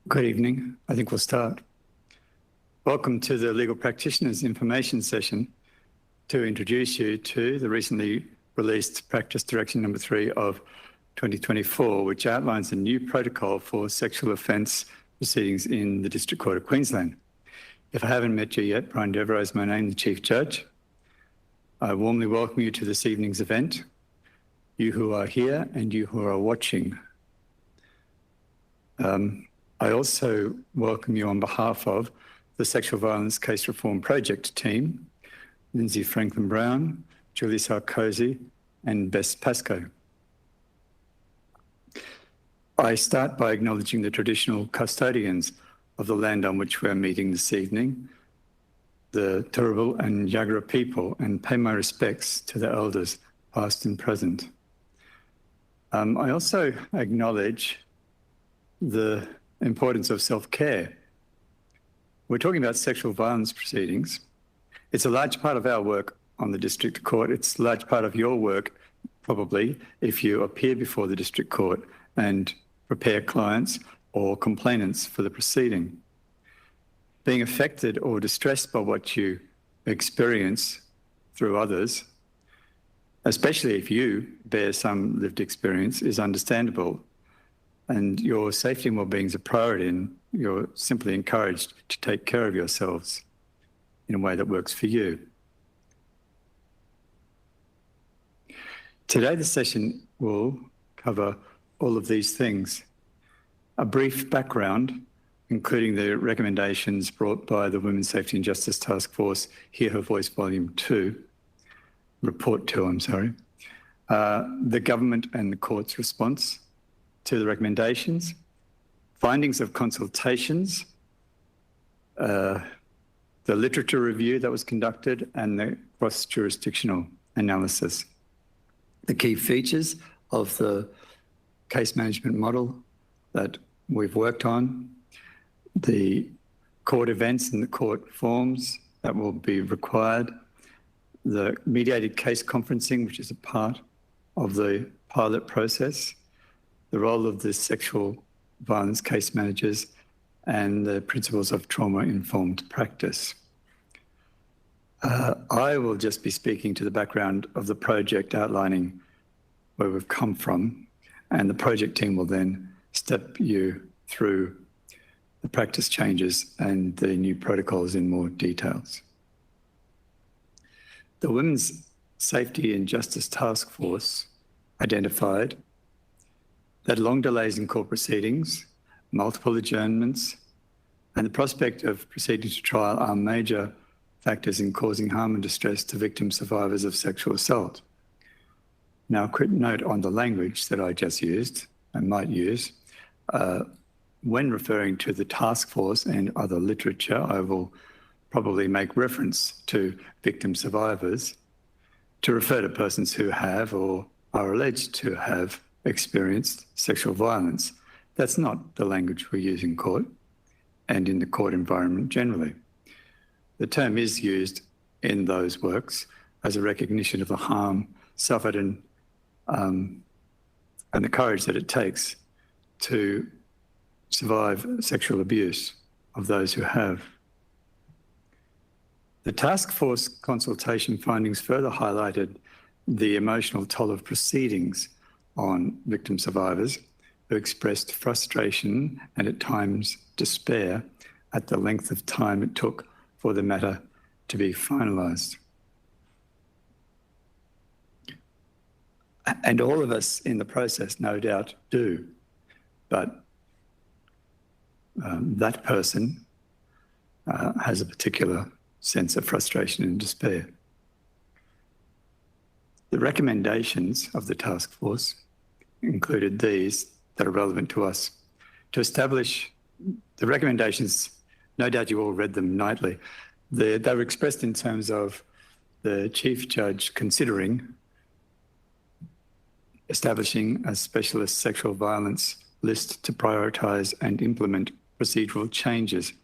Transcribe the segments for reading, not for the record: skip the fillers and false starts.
Good evening. I think we'll start. Welcome to the Legal Practitioners Information Session to introduce you to the recently released Practice Direction Number 3 of 2024, which outlines a new protocol for sexual offence proceedings in the District Court of Queensland. If I haven't met you yet, Brian Devereux is my name, the Chief Judge. I warmly welcome you to this evening's event, you who are here and you who are watching. I also welcome you on behalf of the Sexual Violence Case Reform Project team, Lindsay Franklin-Brown, Julie Sarkozy, and Bess Pascoe. I start by acknowledging the traditional custodians of the land on which we're meeting this evening, the Turrbal and Yagara people, and pay my respects to the elders, past and present. I also acknowledge the importance of self-care. We're talking about sexual violence proceedings. It's a large part of our work on the District Court. It's a large part of your work, probably, if you appear before the District Court and prepare clients or complainants for the proceeding. Being affected or distressed by what you experience through others, especially if you bear some lived experience, is understandable. And your safety and well-being is a priority, and you're simply encouraged to take care of yourselves in a way that works for you. Today, the session will cover all of these things. A brief background, including the recommendations brought by the Women's Safety and Justice Task Force, Hear Her Voice Volume 2, Report 2, I'm sorry, the government and the court's response to the recommendations, findings of consultations, the literature review that was conducted, and the cross-jurisdictional analysis. The key features of the case management model that we've worked on, the court events and the court forms that will be required, the mediated case conferencing, which is a part of the pilot process, the role of the sexual violence case managers, and the principles of trauma-informed practice. I will just be speaking to the background of the project, outlining where we've come from, and the project team will then step you through the practice changes and the new protocols in more details. The Women's Safety and Justice Task Force identified that long delays in court proceedings, multiple adjournments, and the prospect of proceeding to trial are major factors in causing harm and distress to victim survivors of sexual assault. Now, a quick note on the language that I just used and might use. When referring to the task force and other literature, I will probably make reference to victim survivors to refer to persons who have or are alleged to have experienced sexual violence. That's not the language we use in court and in the court environment generally. The term is used in those works as a recognition of the harm suffered and the courage that it takes to survive sexual abuse of those who have. The task force consultation findings further highlighted the emotional toll of proceedings on victim survivors who expressed frustration and at times despair at the length of time it took for the matter to be finalised. And all of us in the process no doubt do, but that person has a particular sense of frustration and despair. The recommendations of the task force included these that are relevant to us. To establish the recommendations, no doubt you all read them nightly. They were expressed in terms of the Chief Judge considering establishing a specialist sexual violence list to prioritise and implement procedural changes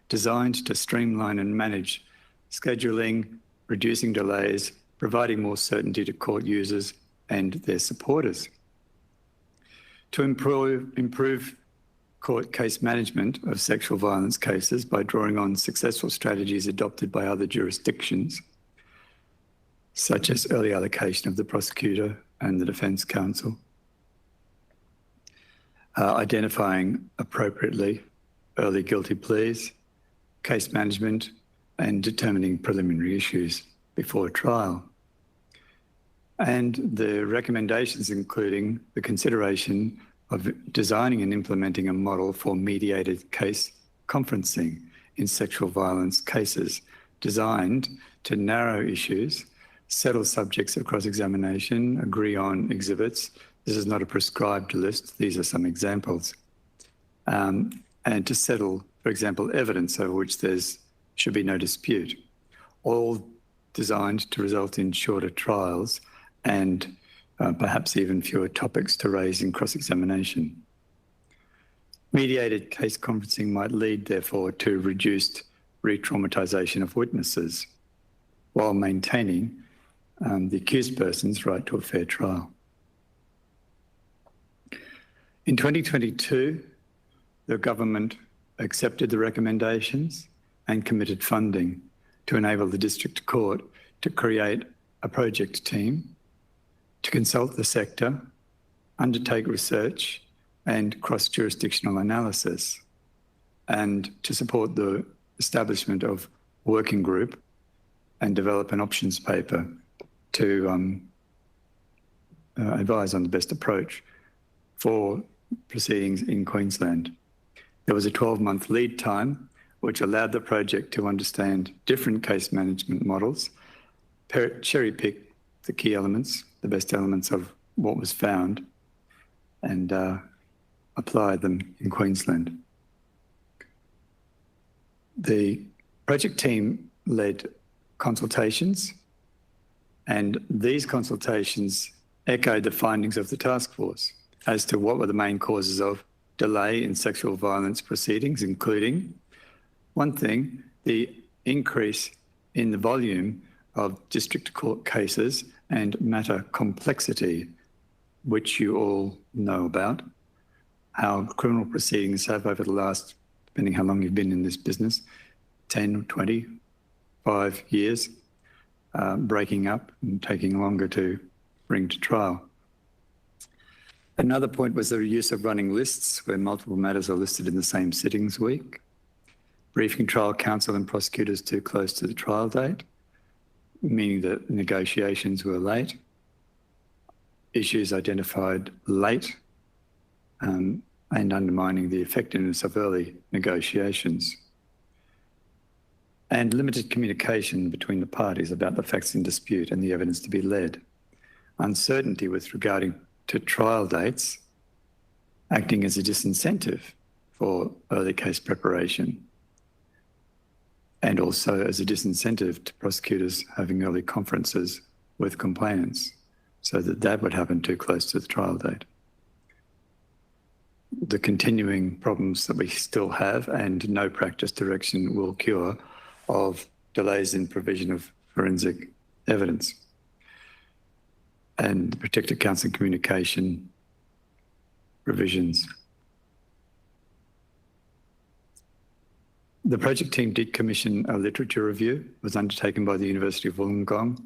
designed to streamline and manage scheduling, reducing delays, providing more certainty to court users and their supporters. To improve court case management of sexual violence cases by drawing on successful strategies adopted by other jurisdictions, such as early allocation of the prosecutor and the defence counsel, identifying appropriately early guilty pleas, case management, and determining preliminary issues before trial. And the recommendations including the consideration of designing and implementing a model for mediated case conferencing in sexual violence cases, designed to narrow issues, settle subjects of cross-examination, agree on exhibits. This is not a prescribed list, these are some examples. And to settle, for example, evidence over which there should be no dispute, all designed to result in shorter trials and perhaps even fewer topics to raise in cross-examination. Mediated case conferencing might lead, therefore, to reduced re-traumatisation of witnesses while maintaining the accused person's right to a fair trial. In 2022, the government accepted the recommendations and committed funding to enable the District Court to create a project team to consult the sector, undertake research and cross-jurisdictional analysis, and to support the establishment of a working group and develop an options paper to advise on the best approach for proceedings in Queensland. There was a 12-month lead time, which allowed the project to understand different case management models, cherry-pick the key elements, the best elements of what was found, and apply them in Queensland. The project team led consultations, and these consultations echoed the findings of the task force as to what were the main causes of delay in sexual violence proceedings, including one thing, the increase in the volume of district court cases and matter complexity, which you all know about, how criminal proceedings have over the last, depending how long you've been in this business, 10, 20, 5 years, breaking up and taking longer to bring to trial. Another point was the use of running lists where multiple matters are listed in the same sittings week, briefing trial counsel and prosecutors too close to the trial date, meaning that negotiations were late, issues identified late, and undermining the effectiveness of early negotiations, and limited communication between the parties about the facts in dispute and the evidence to be led, uncertainty with regarding to trial dates, acting as a disincentive for early case preparation, and also as a disincentive to prosecutors having early conferences with complainants so that that would happen too close to the trial date. The continuing problems that we still have and no practice direction will cure of delays in provision of forensic evidence and protected counsel communication provisions. The project team did commission a literature review. It was undertaken by the University of Wollongong.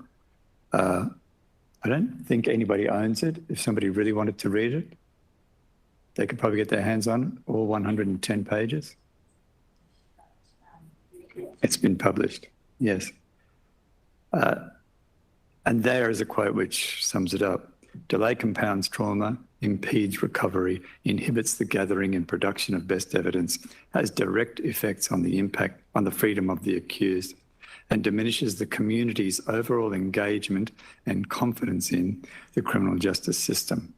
I don't think anybody owns it. If somebody really wanted to read it, they could probably get their hands on it, all 110 pages. It's been published, yes. And there is a quote which sums it up. Delay compounds trauma, impedes recovery, inhibits the gathering and production of best evidence, has direct effects on the impact on the freedom of the accused, and diminishes the community's overall engagement and confidence in the criminal justice system.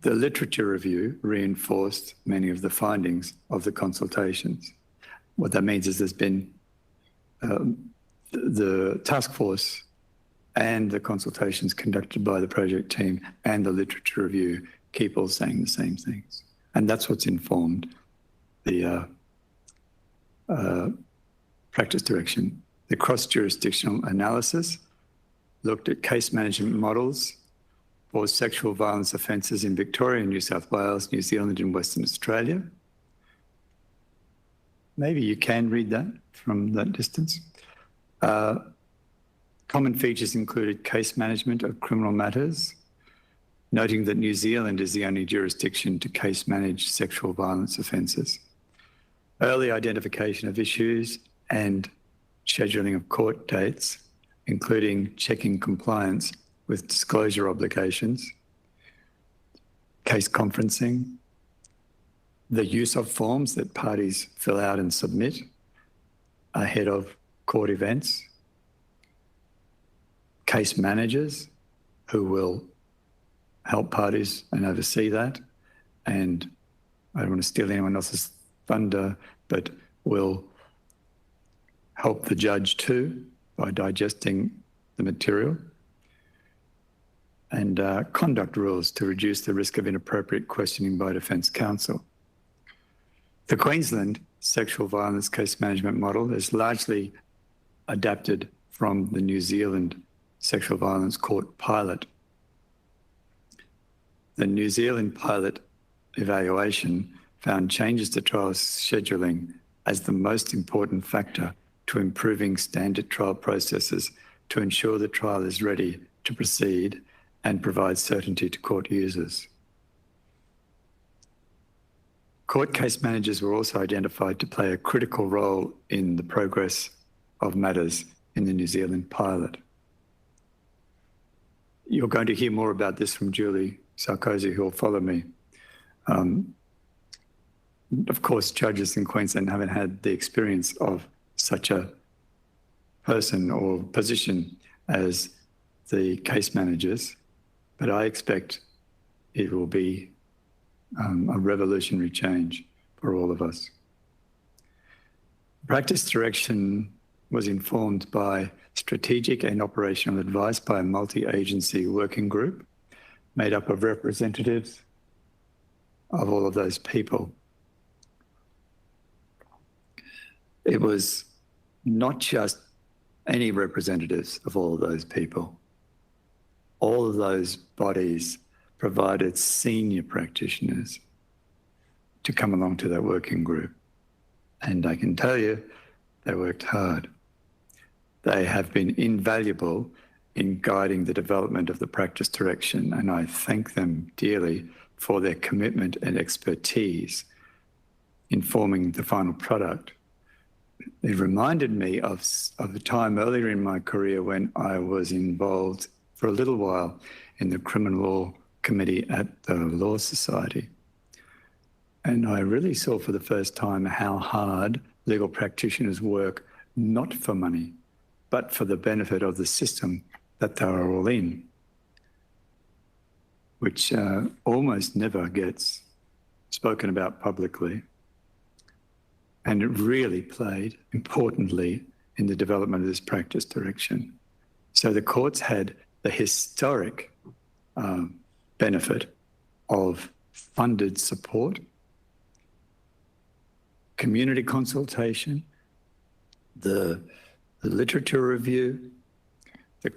The literature review reinforced many of the findings of the consultations. What that means is there's been the task force and the consultations conducted by the project team and the literature review keep all saying the same things. And that's what's informed the practice direction. The cross-jurisdictional analysis looked at case management models for sexual violence offences in Victoria, New South Wales, New Zealand and Western Australia. Maybe you can read that from that distance. Common features included case management of criminal matters, noting that New Zealand is the only jurisdiction to case manage sexual violence offences. Early identification of issues and scheduling of court dates, including checking compliance with disclosure obligations, case conferencing, the use of forms that parties fill out and submit ahead of court events, case managers who will help parties and oversee that, and I don't want to steal anyone else's thunder, but will help the judge too by digesting the material, and conduct rules to reduce the risk of inappropriate questioning by defence counsel. The Queensland sexual violence case management model is largely adapted from the New Zealand sexual violence court pilot. The New Zealand pilot evaluation found changes to trial scheduling as the most important factor to improving standard trial processes to ensure the trial is ready to proceed and provide certainty to court users. Court case managers were also identified to play a critical role in the progress of matters in the New Zealand pilot. You're going to hear more about this from Julie Sarkozy, who will follow me. Of course, judges in Queensland haven't had the experience of such a person or position as the case managers, but I expect it will be a revolutionary change for all of us. Practice direction was informed by strategic and operational advice by a multi-agency working group made up of representatives of all of those people. It was not just any representatives of all of those people. All of those bodies provided senior practitioners to come along to that working group. And I can tell you, they worked hard. They have been invaluable in guiding the development of the practice direction, and I thank them dearly for their commitment and expertise in forming the final product. It reminded me of a time earlier in my career when I was involved for a little while in the criminal law committee at the Law Society. And I really saw for the first time how hard legal practitioners work, not for money, but for the benefit of the system that they are all in, which almost never gets spoken about publicly. And it really played importantly in the development of this practice direction. So the courts had the historic benefit of funded support, community consultation, the literature review, the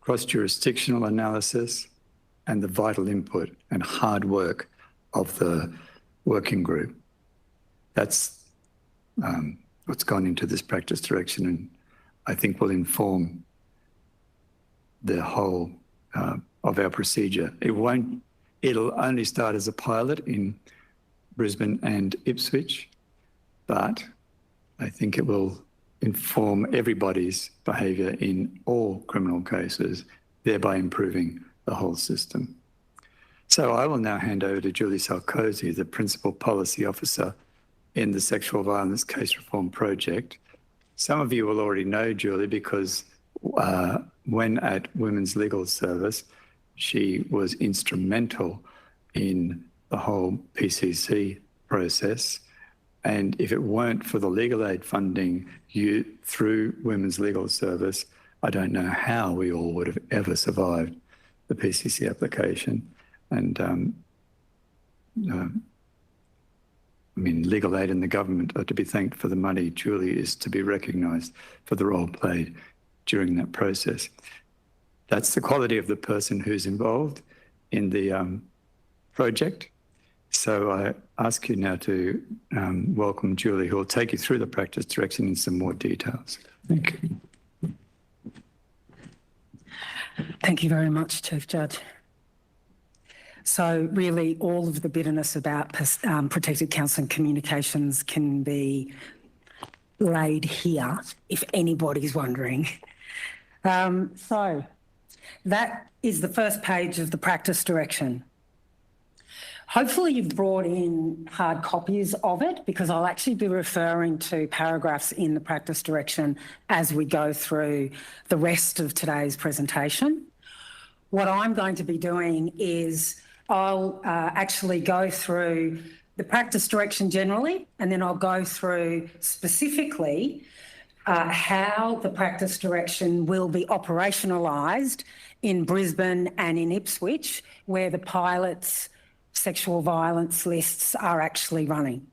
cross-jurisdictional analysis, and the vital input and hard work of the working group. That's what's gone into this practice direction, and I think will inform the whole of our procedure. It'll only start as a pilot in Brisbane and Ipswich, but I think it will inform everybody's behaviour in all criminal cases, thereby improving the whole system. So I will now hand over to Julie Sarkozy, the Principal Policy Officer in the Sexual Violence Case Reform Project. Some of you will already know Julie because when at Women's Legal Service, she was instrumental in the whole PCC process. And if it weren't for the legal aid funding through Women's Legal Service, I don't know how we all would have ever survived the PCC application. And I mean, legal aid and the government are to be thanked for the money. Julie is to be recognised for the role played during that process. That's the quality of the person who's involved. in the project. So I ask you now to welcome Julie, who will take you through the practice direction in some more details. Thank you. Thank you very much, Chief Judge. So really all of the bitterness about protected counselling communications can be laid here, if anybody's wondering. So that is the first page of the practice direction. Hopefully you've brought in hard copies of it, because I'll actually be referring to paragraphs in the practice direction as we go through the rest of today's presentation. What I'm going to be doing is I'll actually go through the practice direction generally, and then I'll go through specifically how the practice direction will be operationalised in Brisbane and in Ipswich, where the pilots sexual violence lists are actually running.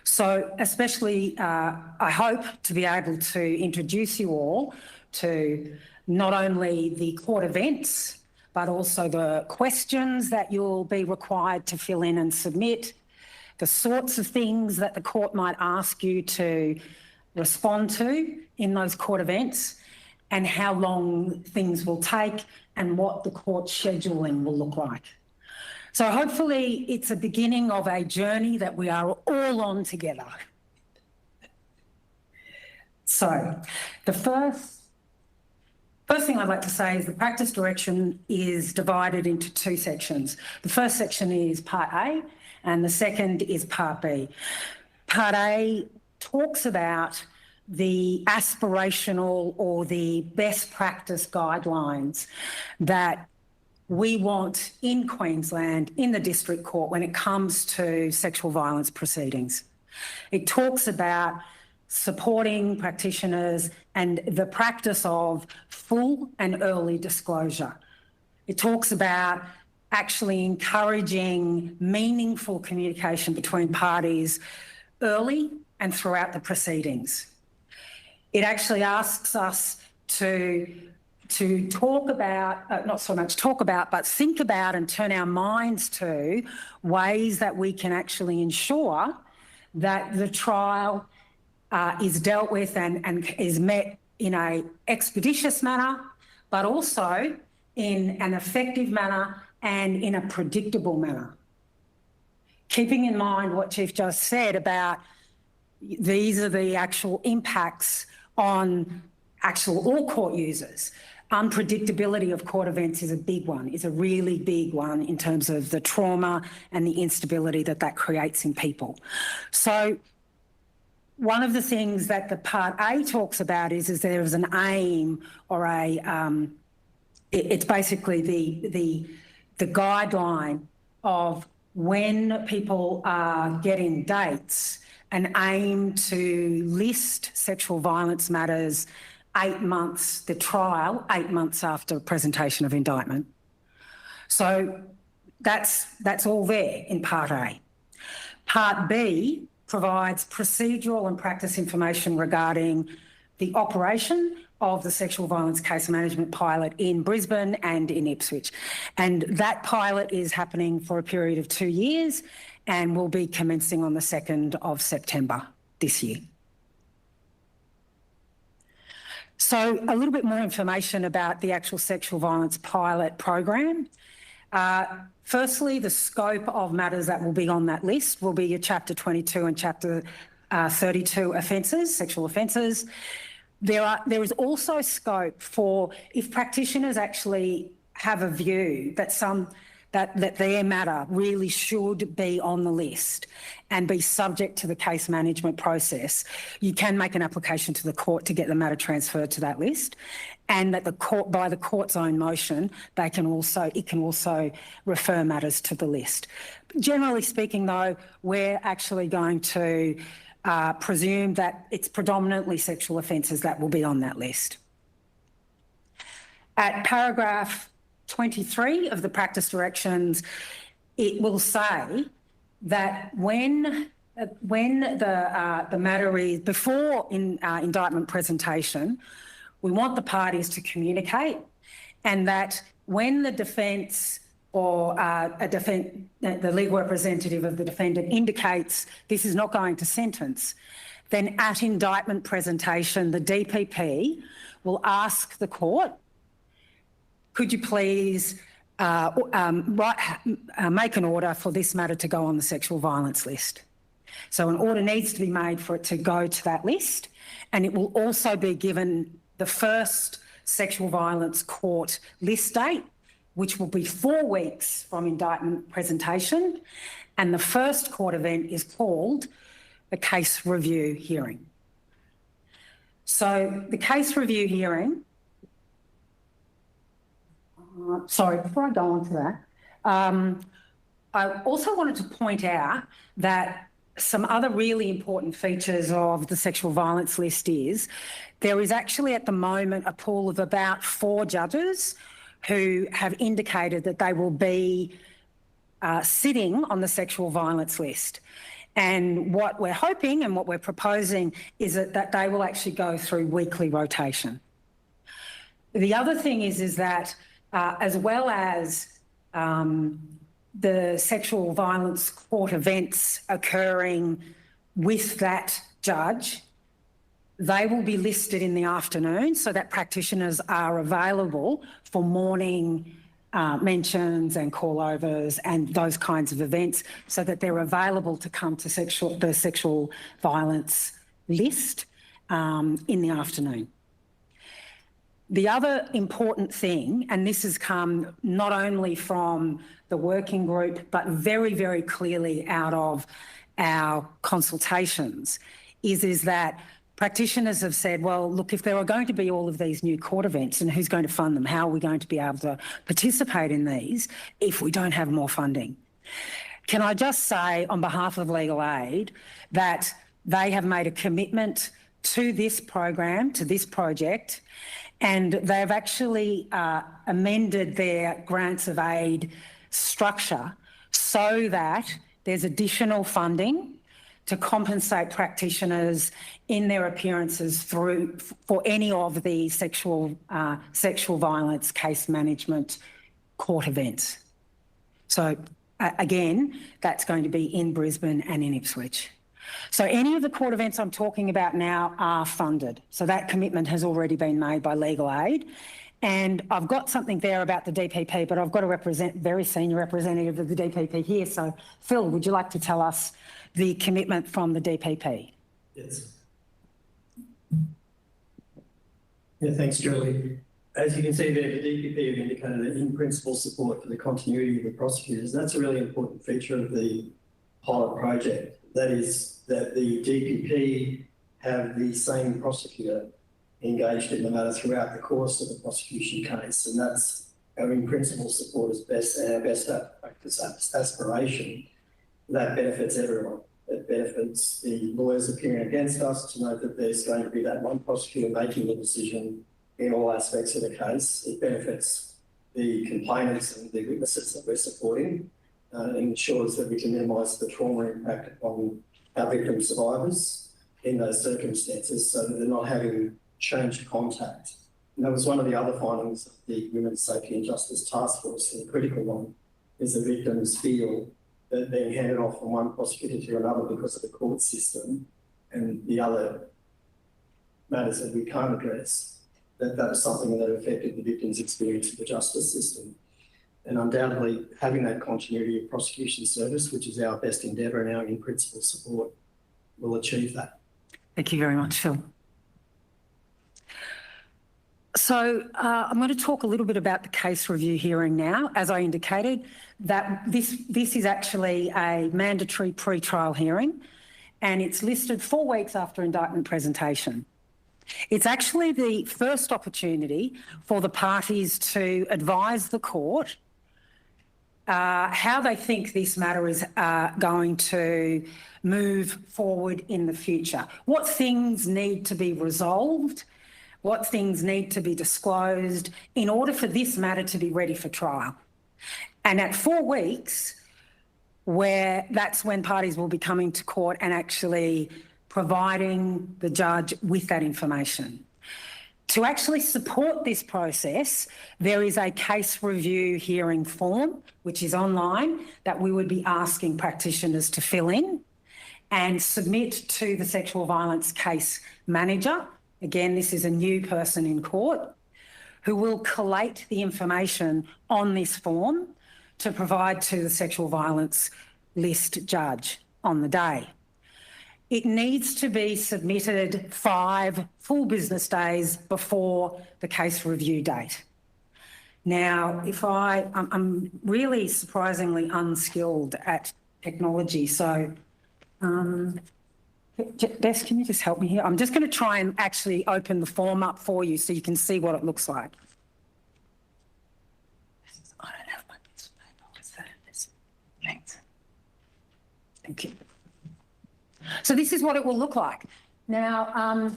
So especially I hope to be able to introduce you all to not only the court events, but also the questions that you'll be required to fill in and submit, the sorts of things that the court might ask you to respond to in those court events, and how long things will take and what the court scheduling will look like. So hopefully it's a beginning of a journey that we are all on together. So the first thing I'd like to say is the practice direction is divided into two sections. The first section is Part A and the second is Part B. Part A talks about the aspirational or the best practice guidelines that we want in Queensland, in the district court, when it comes to sexual violence proceedings. It talks about supporting practitioners and the practice of full and early disclosure. It talks about actually encouraging meaningful communication between parties early and throughout the proceedings. It actually asks us to talk about, not so much talk about, but think about and turn our minds to ways that we can actually ensure that the trial is dealt with and is met in an expeditious manner, but also in an effective manner and in a predictable manner. Keeping in mind what Chief just said about these are the actual impacts on all court users. Unpredictability of court events is a big one, is a really big one in terms of the trauma and the instability that creates in people. So one of the things that the Part A talks about is there is an aim or it's basically the guideline of when people are getting dates, an aim to list sexual violence matters 8 months, the trial, 8 months after presentation of indictment. So that's all there in Part A. Part B provides procedural and practice information regarding the operation of the sexual violence case management pilot in Brisbane and in Ipswich. And that pilot is happening for a period of 2 years and will be commencing on the 2nd of September this year. So a little bit more information about the actual sexual violence pilot program. Firstly, the scope of matters that will be on that list will be your Chapter 22 and Chapter 32 offences, sexual offences. There is also scope for, if practitioners actually have a view that their matter really should be on the list and be subject to the case management process, you can make an application to the court to get the matter transferred to that list, and that the court, by the court's own motion, it can also refer matters to the list. Generally speaking, though, we're actually going to presume that it's predominantly sexual offences that will be on that list. At paragraph 23 of the practice directions, it will say that when the matter is before indictment presentation, we want the parties to communicate, and that when the defence or the legal representative of the defendant indicates this is not going to sentence, then at indictment presentation, the DPP will ask the court, could you please make an order for this matter to go on the sexual violence list? So an order needs to be made for it to go to that list, and it will also be given the first sexual violence court list date, which will be 4 weeks from indictment presentation, and the first court event is called the case review hearing. So the case review hearing, before I go on to that, I also wanted to point out that some other really important features of the sexual violence list is there is actually at the moment a pool of about 4 judges who have indicated that they will be sitting on the sexual violence list. And what we're hoping and what we're proposing is that they will actually go through weekly rotation. The other thing is that as well as the sexual violence court events occurring with that judge, they will be listed in the afternoon so that practitioners are available for morning mentions and call-overs and those kinds of events, so that they're available to come to the sexual violence list in the afternoon. The other important thing, and this has come not only from the working group, but very, very clearly out of our consultations, is that practitioners have said, well, look, if there are going to be all of these new court events, and who's going to fund them? How are we going to be able to participate in these if we don't have more funding? Can I just say on behalf of Legal Aid that they have made a commitment to this program, to this project, and they've actually amended their grants of aid structure so that there's additional funding to compensate practitioners in their appearances for any of the sexual violence case management court events. So again, that's going to be in Brisbane and in Ipswich. So any of the court events I'm talking about now are funded. So that commitment has already been made by Legal Aid. And I've got something there about the DPP, but I've got a very senior representative of the DPP here. So Phil, would you like to tell us the commitment from the DPP? Yes. Yeah, thanks, Julie. As you can see there, the DPP have indicated an in-principle support for the continuity of the prosecutors. That's a really important feature of the pilot project. That is that the DPP have the same prosecutor engaged in the matter throughout the course of the prosecution case, and that's our in-principle support is our best practice aspiration. That benefits everyone. It benefits the lawyers appearing against us to know that there's going to be that one prosecutor making the decision in all aspects of the case. It benefits the complainants and the witnesses that we're supporting, and ensures that we can minimise the trauma impact on our victim survivors in those circumstances, so that they're not having changed contact. And that was one of the other findings of the Women's Safety and Justice Task Force, and the critical one is the victims feel that being handed off from one prosecutor to another because of the court system and the other matters that we can't address, that was something that affected the victim's experience of the justice system. And undoubtedly, having that continuity of prosecution service, which is our best endeavour and our in-principle support, will achieve that. Thank you very much, Phil. So I'm going to talk a little bit about the case review hearing now. As I indicated, that this is actually a mandatory pre-trial hearing, and it's listed 4 weeks after indictment presentation. It's actually the first opportunity for the parties to advise the court how they think this matter is going to move forward in the future. What things need to be resolved, what things need to be disclosed in order for this matter to be ready for trial. And at 4 weeks, that's when parties will be coming to court and actually providing the judge with that information. To actually support this process, there is a case review hearing form, which is online, that we would be asking practitioners to fill in and submit to the sexual violence case manager. Again, this is a new person in court who will collate the information on this form to provide to the sexual violence list judge on the day. It needs to be submitted 5 full business days before the case review date. Now, I'm really surprisingly unskilled at technology, so Des, can you just help me here? I'm just going to try and actually open the form up for you so you can see what it looks like. I don't have my piece of paper. What's that? Thanks. Thank you. So this is what it will look like. Now,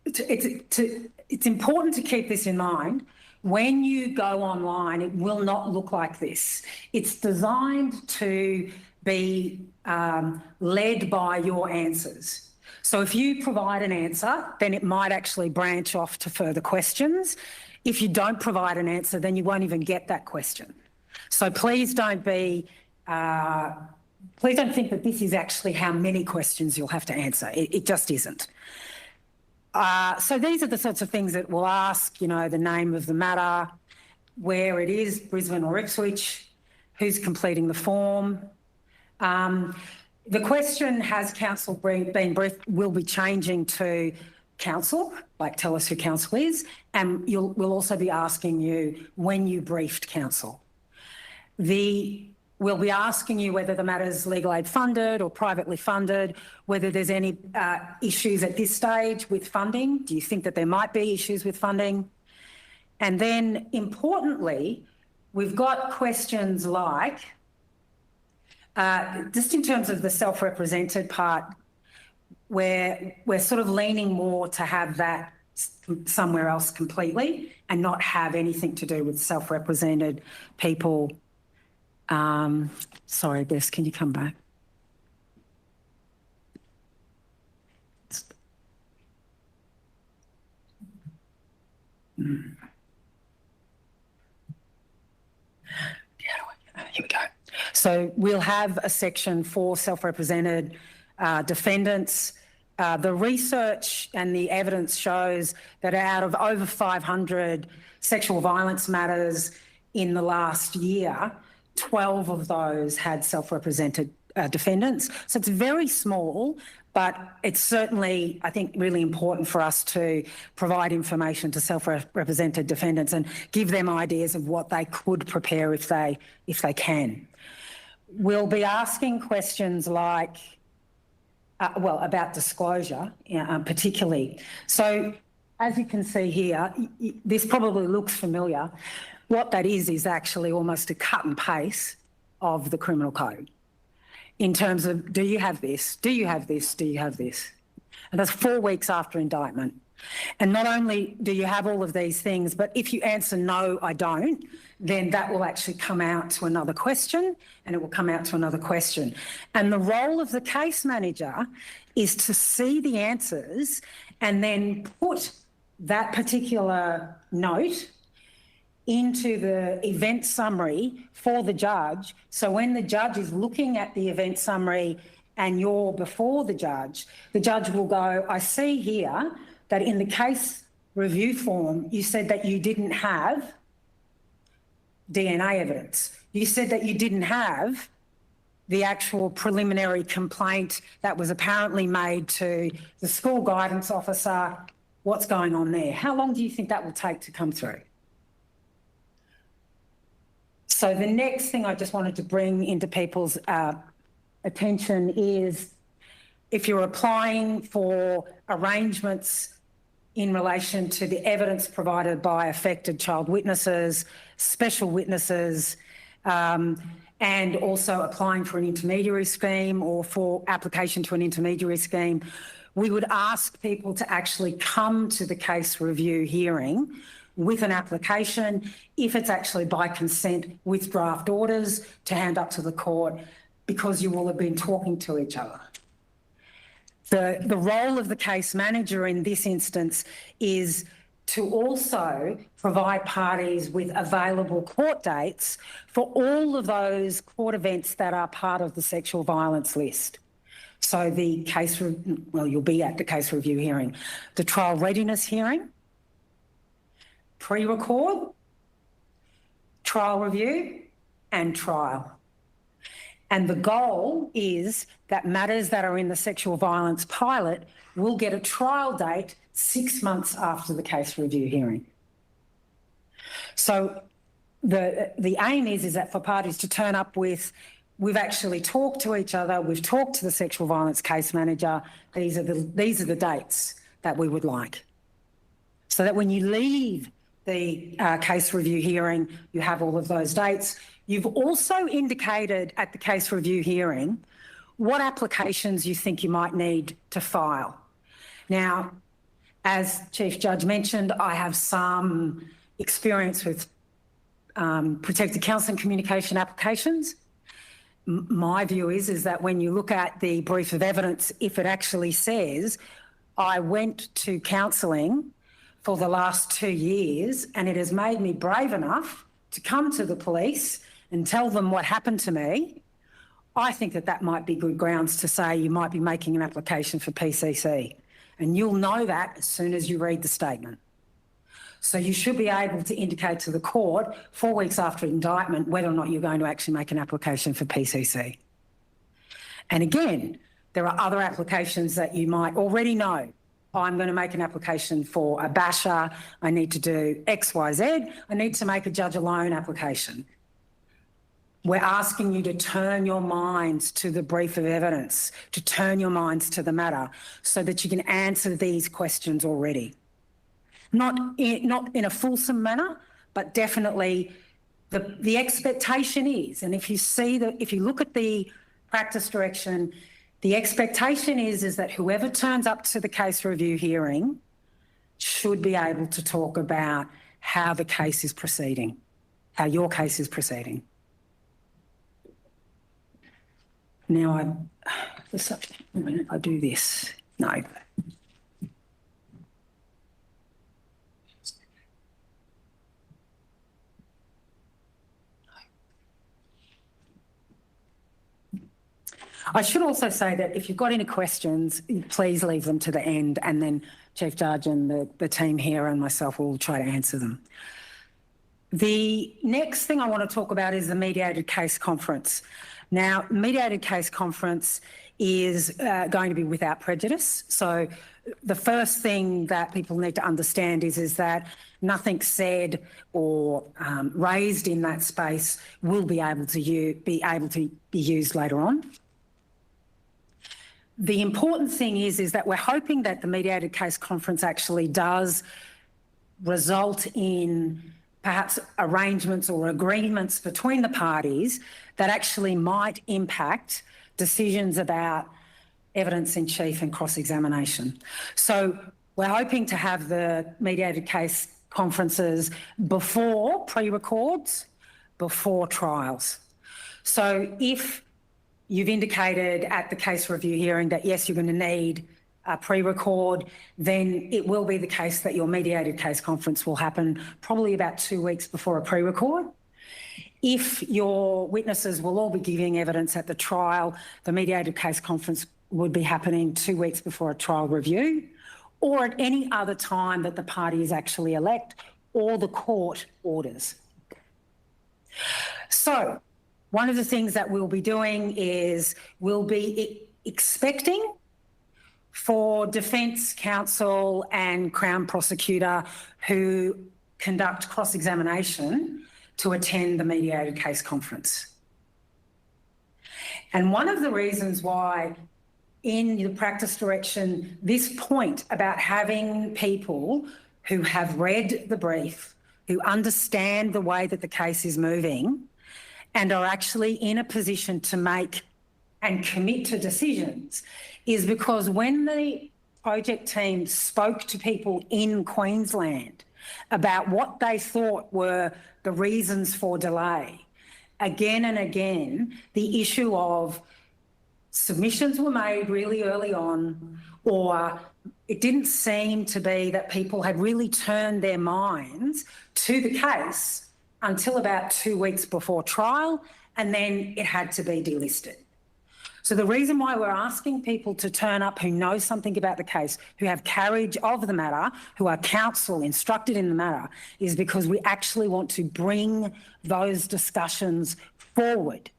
it's important to keep this in mind. When you go online, it will not look like this. It's designed to be led by your answers. So if you provide an answer, then it might actually branch off to further questions. If you don't provide an answer, then you won't even get that question. So please don't think that this is actually how many questions you'll have to answer. It just isn't. So these are the sorts of things that we'll ask, you know, the name of the matter, where it is, Brisbane or Ipswich, who's completing the form. The question, has counsel been briefed, will be changing to counsel, like tell us who counsel is, and we'll also be asking you when you briefed counsel. We'll be asking you whether the matter is legal aid funded or privately funded, whether there's any issues at this stage with funding. Do you think that there might be issues with funding? And then importantly, we've got questions like, just in terms of the self-represented part, where we're sort of leaning more to have that somewhere else completely and not have anything to do with self-represented people. Sorry, Bess, can you come back? Here we go. So we'll have a section for self-represented defendants. The research and the evidence shows that out of over 500 sexual violence matters in the last year, 12 of those had self-represented defendants. So it's very small, but it's certainly, I think, really important for us to provide information to self-represented defendants and give them ideas of what they could prepare if they can. We'll be asking questions like, about disclosure, particularly. So as you can see here, this probably looks familiar. What that is actually almost a cut and paste of the criminal code in terms of, do you have this? Do you have this? Do you have this? And that's 4 weeks after indictment. And not only do you have all of these things, but if you answer no, I don't, then that will actually come out to another question, and it will come out to another question. And the role of the case manager is to see the answers and then put that particular note into the event summary for the judge. So when the judge is looking at the event summary and you're before the judge will go, I see here that in the case review form, you said that you didn't have DNA evidence. You said that you didn't have the actual preliminary complaint that was apparently made to the school guidance officer. What's going on there? How long do you think that will take to come through? So the next thing I just wanted to bring into people's attention is if you're applying for arrangements in relation to the evidence provided by affected child witnesses, special witnesses, and also applying for an intermediary scheme or for application to an intermediary scheme, we would ask people to actually come to the case review hearing with an application, if it's actually by consent, with draft orders to hand up to the court, because you will have been talking to each other. The role of the case manager in this instance is to also provide parties with available court dates for all of those court events that are part of the sexual violence list. So the case, well, you'll be at the case review hearing, the trial readiness hearing, pre-record, trial review and trial. And the goal is that matters that are in the sexual violence pilot will get a trial date 6 months after the case review hearing. So the aim is that for parties to turn up with, we've actually talked to each other, we've talked to the sexual violence case manager, these are the dates that we would like. So that when you leave the case review hearing, you have all of those dates. You've also indicated at the case review hearing what applications you think you might need to file. Now, as Chief Judge mentioned, I have some experience with protected counselling communication applications. My view is that when you look at the brief of evidence, if it actually says, I went to counselling for the last 2 years and it has made me brave enough to come to the police and tell them what happened to me, I think that that might be good grounds to say you might be making an application for PCC. And you'll know that as soon as you read the statement. So you should be able to indicate to the court 4 weeks after indictment whether or not you're going to actually make an application for PCC. And again, there are other applications that you might already know. I'm going to make an application for a basher. I need to do X, Y, Z. I need to make a judge alone application. We're asking you to turn your minds to the brief of evidence, to turn your minds to the matter so that you can answer these questions already. Not in a fulsome manner, but definitely the expectation is, and if you look at the practice direction, the expectation is that whoever turns up to the case review hearing should be able to talk about how the case is proceeding, how your case is proceeding. Now, I do this. No. I should also say that if you've got any questions, please leave them to the end, and then Chief Judge and the team here and myself will try to answer them. The next thing I want to talk about is the mediated case conference. Now, mediated case conference is going to be without prejudice. So the first thing that people need to understand is that nothing said or raised in that space will be able to be used later on. The important thing is that we're hoping that the mediated case conference actually does result in perhaps arrangements or agreements between the parties that actually might impact decisions about evidence in chief and cross-examination. So we're hoping to have the mediated case conferences before pre-records, before trials. So if you've indicated at the case review hearing that, yes, you're going to need a pre-record, then it will be the case that your mediated case conference will happen probably about 2 weeks before a pre-record. If your witnesses will all be giving evidence at the trial, the mediated case conference would be happening 2 weeks before a trial review, or at any other time that the parties actually elect or the court orders. So one of the things that we'll be doing is we'll be expecting for defence counsel and Crown prosecutor who conduct cross-examination to attend the mediated case conference. And one of the reasons why in the practice direction, this point about having people who have read the brief, who understand the way that the case is moving, and are actually in a position to make and commit to decisions is because when the project team spoke to people in Queensland about what they thought were the reasons for delay, again and again, the issue of submissions were made really early on, or it didn't seem to be that people had really turned their minds to the case until about 2 weeks before trial, and then it had to be delisted. So the reason why we're asking people to turn up who know something about the case, who have carriage of the matter, who are counsel instructed in the matter, is because we actually want to bring those discussions forward.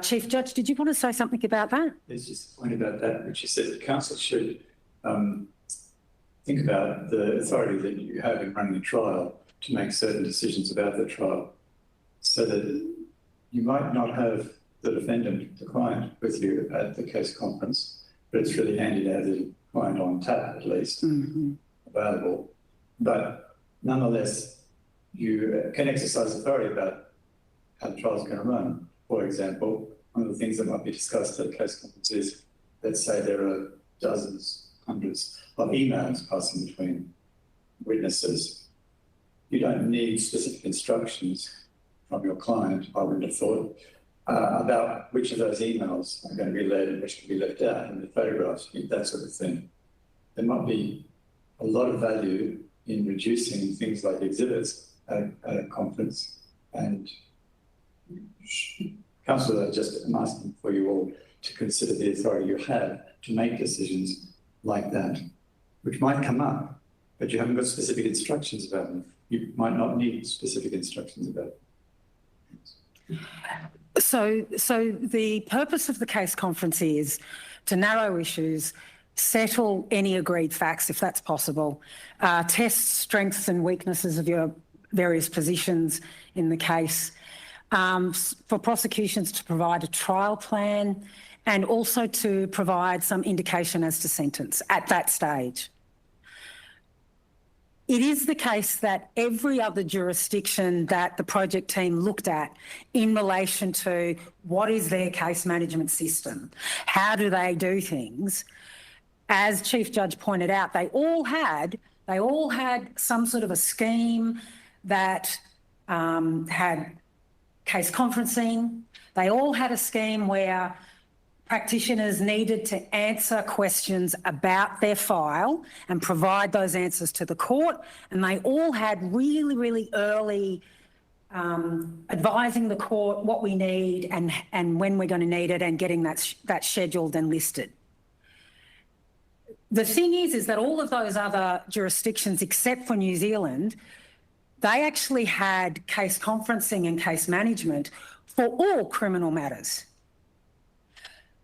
Chief Judge, did you want to say something about that? There's just a point about that, which you said the council should think about the authority that you have in running a trial to make certain decisions about the trial, so that you might not have the defendant, the client, with you at the case conference, but it's really handy to have the client on tap, at least, available. But nonetheless, you can exercise authority about how the trial is going to run. For example, one of the things that might be discussed at a case conference is, let's say there are dozens, hundreds of emails passing between witnesses. You don't need specific instructions from your client, I wouldn't have thought, about which of those emails are going to be led and which can be left out, and the photographs, that sort of thing. There might be a lot of value in reducing things like exhibits at a conference, and Councillor, I'm asking for you all to consider the authority you have to make decisions like that, which might come up, but you haven't got specific instructions about them. You might not need specific instructions about it. So the purpose of the case conference is to narrow issues, settle any agreed facts, if that's possible, test strengths and weaknesses of your various positions in the case, for prosecutions to provide a trial plan, and also to provide some indication as to sentence at that stage. It is the case that every other jurisdiction that the project team looked at in relation to what is their case management system, how do they do things, as Chief Judge pointed out, they all had some sort of a scheme that had case conferencing. They all had a scheme where practitioners needed to answer questions about their file and provide those answers to the court. And they all had really, really early advising the court what we need and when we're going to need it, and getting that scheduled and listed. The thing is that all of those other jurisdictions, except for New Zealand, they actually had case conferencing and case management for all criminal matters.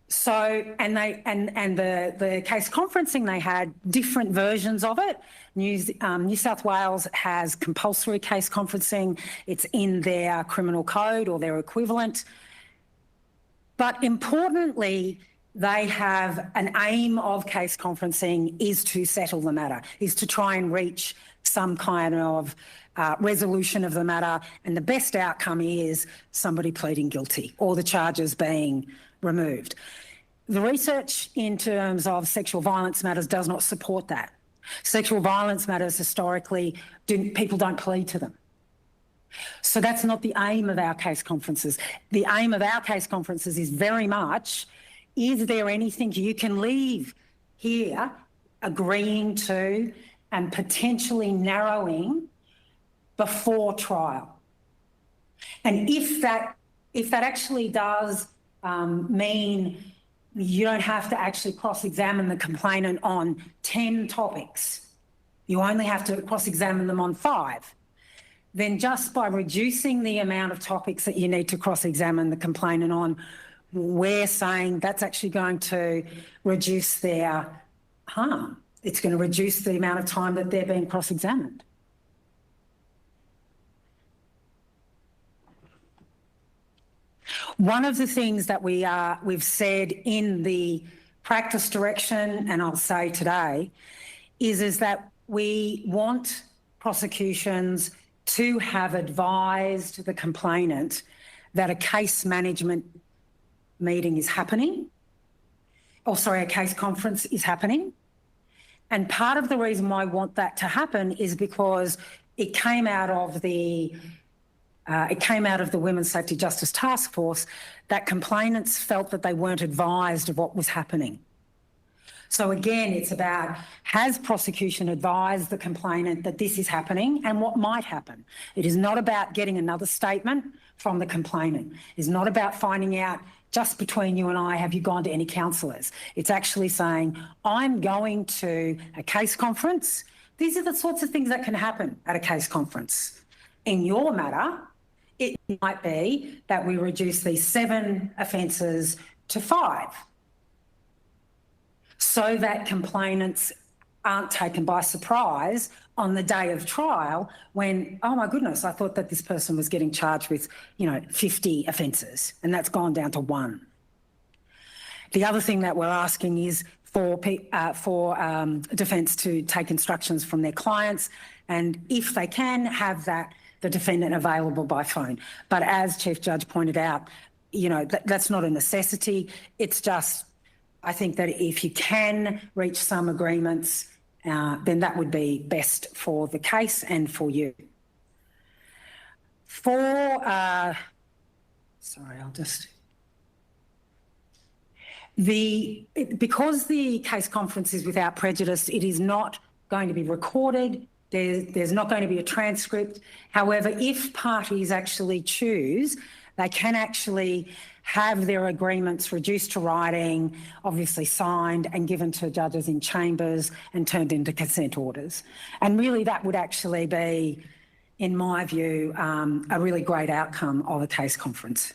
So, and the case conferencing, they had different versions of it. New South Wales has compulsory case conferencing. It's in their criminal code or their equivalent. But importantly, they have an aim of case conferencing is to settle the matter, is to try and reach some kind of resolution of the matter, and the best outcome is somebody pleading guilty or the charges being removed. The research in terms of sexual violence matters does not support that. Sexual violence matters historically, people don't plead to them. So that's not the aim of our case conferences. The aim of our case conferences is very much, is there anything you can leave here agreeing to and potentially narrowing before trial? And if that actually does mean you don't have to actually cross-examine the complainant on 10 topics, you only have to cross-examine them on 5, then just by reducing the amount of topics that you need to cross-examine the complainant on, we're saying that's actually going to reduce their harm. It's going to reduce the amount of time that they're being cross-examined. One of the things that we've said in the practice direction, and I'll say today, is that we want prosecutions to have advised the complainant that a case management meeting is happening, a case conference is happening. And part of the reason why I want that to happen is because it came out of the it came out of the Women's Safety Justice Task Force that complainants felt that they weren't advised of what was happening. So again, it's about, has prosecution advised the complainant that this is happening and what might happen? It is not about getting another statement from the complainant. It's not about finding out, just between you and I, have you gone to any counsellors? It's actually saying, I'm going to a case conference. These are the sorts of things that can happen at a case conference. In your matter, it might be that we reduce these 7 offences to 5, so that complainants aren't taken by surprise on the day of trial when, oh my goodness, I thought that this person was getting charged with, 50 offences, and that's gone down to 1. The other thing that we're asking is for defence to take instructions from their clients, and if they can, have the defendant available by phone. But as Chief Judge pointed out, that's not a necessity. It's just, I think that if you can reach some agreements, then that would be best for the case and for you. Because the case conference is without prejudice, it is not going to be recorded. There's not going to be a transcript. However, if parties actually choose, they can actually have their agreements reduced to writing, obviously signed and given to judges in chambers and turned into consent orders. And really that would actually be, in my view, a really great outcome of a case conference.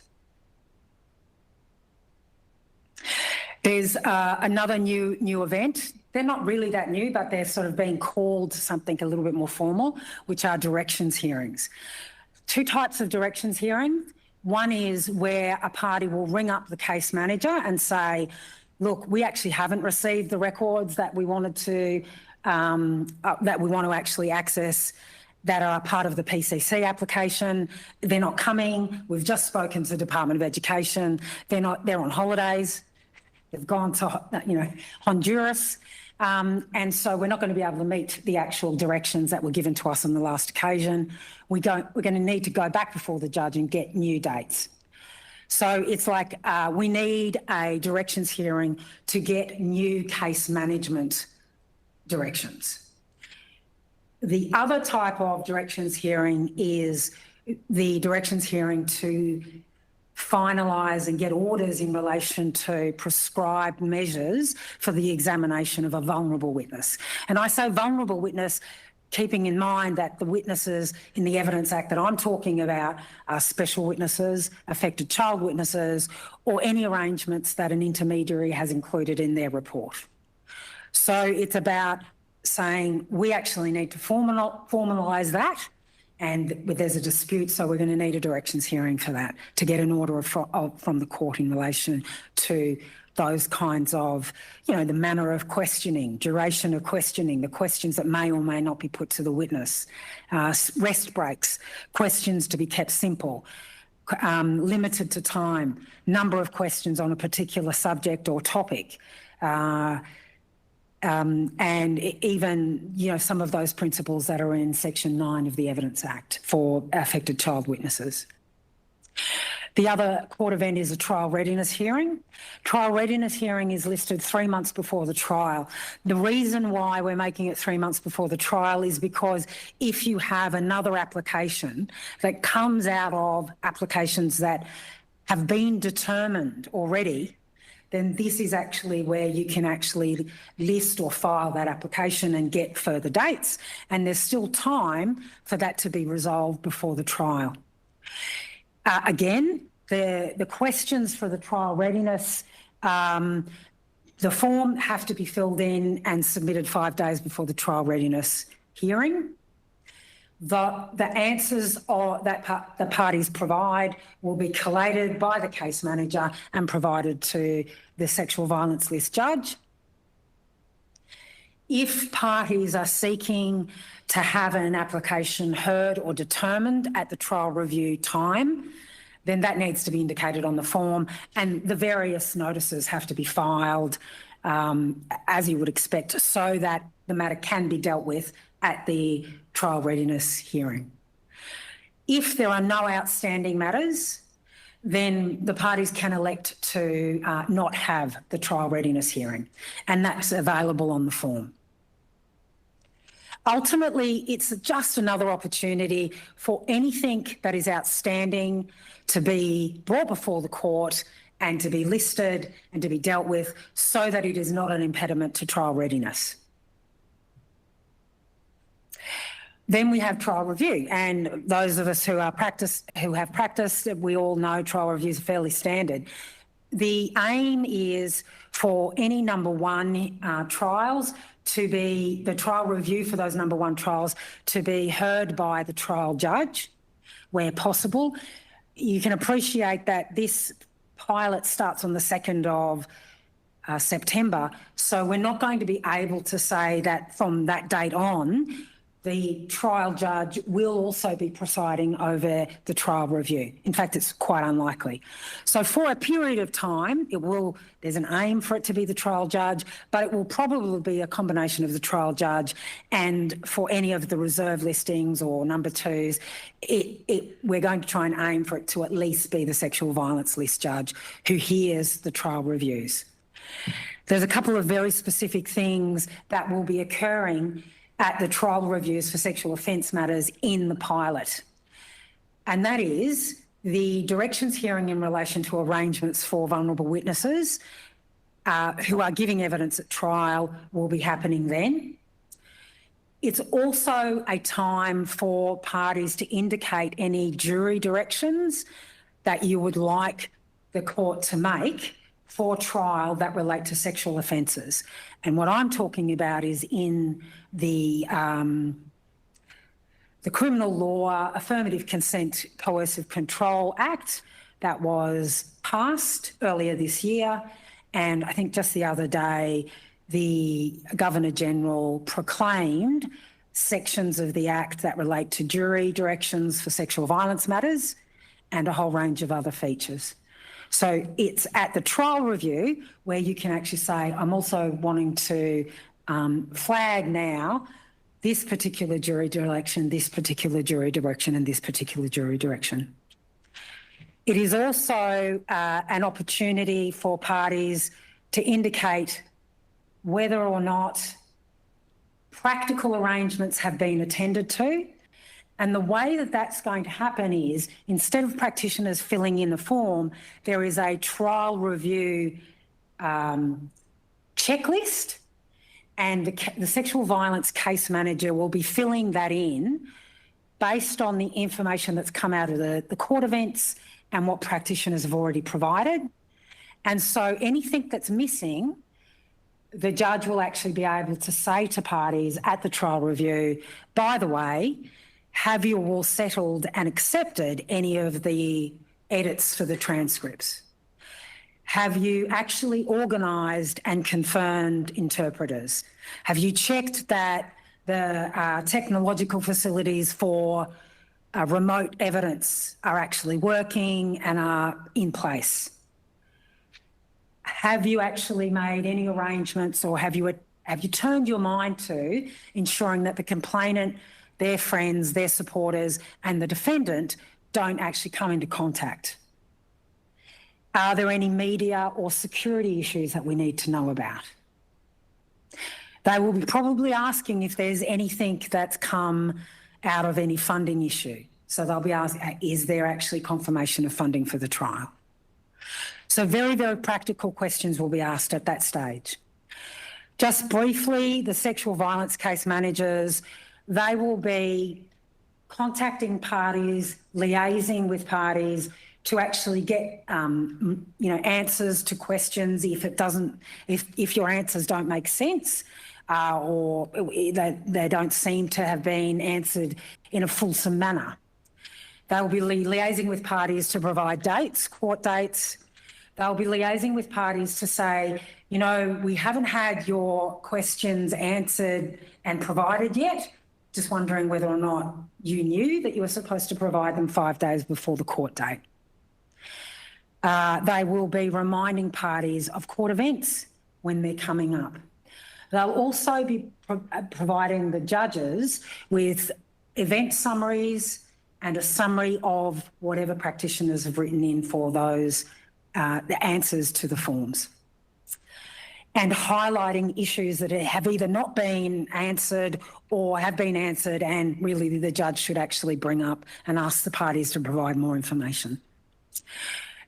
There's another new event. They're not really that new, but they're sort of being called something a little bit more formal, which are directions hearings. 2 types of directions hearing. One is where a party will ring up the case manager and say, look, we actually haven't received the records that we wanted to, that we want to actually access, that are part of the PCC application. They're not coming. We've just spoken to the Department of Education. They're on holidays. They've gone to, Honduras. And so we're not going to be able to meet the actual directions that were given to us on the last occasion. We're going to need to go back before the judge and get new dates. So it's like we need a directions hearing to get new case management directions. The other type of directions hearing is the directions hearing to finalise and get orders in relation to prescribed measures for the examination of a vulnerable witness. And I say vulnerable witness, keeping in mind that the witnesses in the Evidence Act that I'm talking about are special witnesses, affected child witnesses, or any arrangements that an intermediary has included in their report. So it's about saying we actually need to formalise that, and there's a dispute, so we're going to need a directions hearing for that to get an order from the court in relation to those kinds of, the manner of questioning, duration of questioning, the questions that may or may not be put to the witness, rest breaks, questions to be kept simple, limited to time, number of questions on a particular subject or topic, and even, some of those principles that are in Section 9 of the Evidence Act for affected child witnesses. The other court event is a trial readiness hearing. Trial readiness hearing is listed 3 months before the trial. The reason why we're making it 3 months before the trial is because if you have another application that comes out of applications that have been determined already, then this is actually where you can actually list or file that application and get further dates. And there's still time for that to be resolved before the trial. Again, the questions for the trial readiness, the form have to be filled in and submitted 5 days before the trial readiness hearing. The answers that the parties provide will be collated by the case manager and provided to the sexual violence list judge. If parties are seeking to have an application heard or determined at the trial review time, then that needs to be indicated on the form, and the various notices have to be filed as you would expect, so that the matter can be dealt with at the trial readiness hearing. If there are no outstanding matters, then the parties can elect to not have the trial readiness hearing, and that's available on the form. Ultimately, it's just another opportunity for anything that is outstanding to be brought before the court and to be listed and to be dealt with so that it is not an impediment to trial readiness. Then we have trial review, and those of us who have practiced, we all know trial reviews are fairly standard. The aim is for any number one trials to be, the trial review for those number one trials to be heard by the trial judge where possible. You can appreciate that this pilot starts on the 2nd of September, so we're not going to be able to say that from that date on, the trial judge will also be presiding over the trial review. In fact, it's quite unlikely. So for a period of time, there's an aim for it to be the trial judge, but it will probably be a combination of the trial judge and for any of the reserve listings or number twos, we're going to try and aim for it to at least be the sexual violence list judge who hears the trial reviews. There's a couple of very specific things that will be occurring at the trial reviews for sexual offence matters in the pilot. And that is the directions hearing in relation to arrangements for vulnerable witnesses who are giving evidence at trial will be happening then. It's also a time for parties to indicate any jury directions that you would like the court to make for trial that relate to sexual offences. And what I'm talking about is in the Criminal Law Affirmative Consent Coercive Control Act that was passed earlier this year. And I think just the other day, the Governor-General proclaimed sections of the Act that relate to jury directions for sexual violence matters and a whole range of other features. So it's at the trial review where you can actually say, I'm also wanting to flag now this particular jury direction, this particular jury direction, and this particular jury direction. It is also an opportunity for parties to indicate whether or not practical arrangements have been attended to. And the way that that's going to happen is, instead of practitioners filling in the form, there is a trial review checklist, and the sexual violence case manager will be filling that in based on the information that's come out of the court events and what practitioners have already provided. And so anything that's missing, the judge will actually be able to say to parties at the trial review, by the way, have you all settled and accepted any of the edits for the transcripts? Have you actually organised and confirmed interpreters? Have you checked that the technological facilities for remote evidence are actually working and are in place? Have you actually made any arrangements, or have you turned your mind to ensuring that the complainant, their friends, their supporters, and the defendant don't actually come into contact? Are there any media or security issues that we need to know about? They will be probably asking if there's anything that's come out of any funding issue. So they'll be asking, is there actually confirmation of funding for the trial? So very, very practical questions will be asked at that stage. Just briefly, the sexual violence case managers, they will be contacting parties, liaising with parties to actually get, answers to questions if your answers don't make sense or they don't seem to have been answered in a fulsome manner. They will be liaising with parties to provide dates, court dates. They'll be liaising with parties to say, we haven't had your questions answered and provided yet. Just wondering whether or not you knew that you were supposed to provide them 5 days before the court date. They will be reminding parties of court events when they're coming up. They'll also be providing the judges with event summaries, and a summary of whatever practitioners have written in for those, the answers to the forms. And highlighting issues that have either not been answered or have been answered and really the judge should actually bring up and ask the parties to provide more information.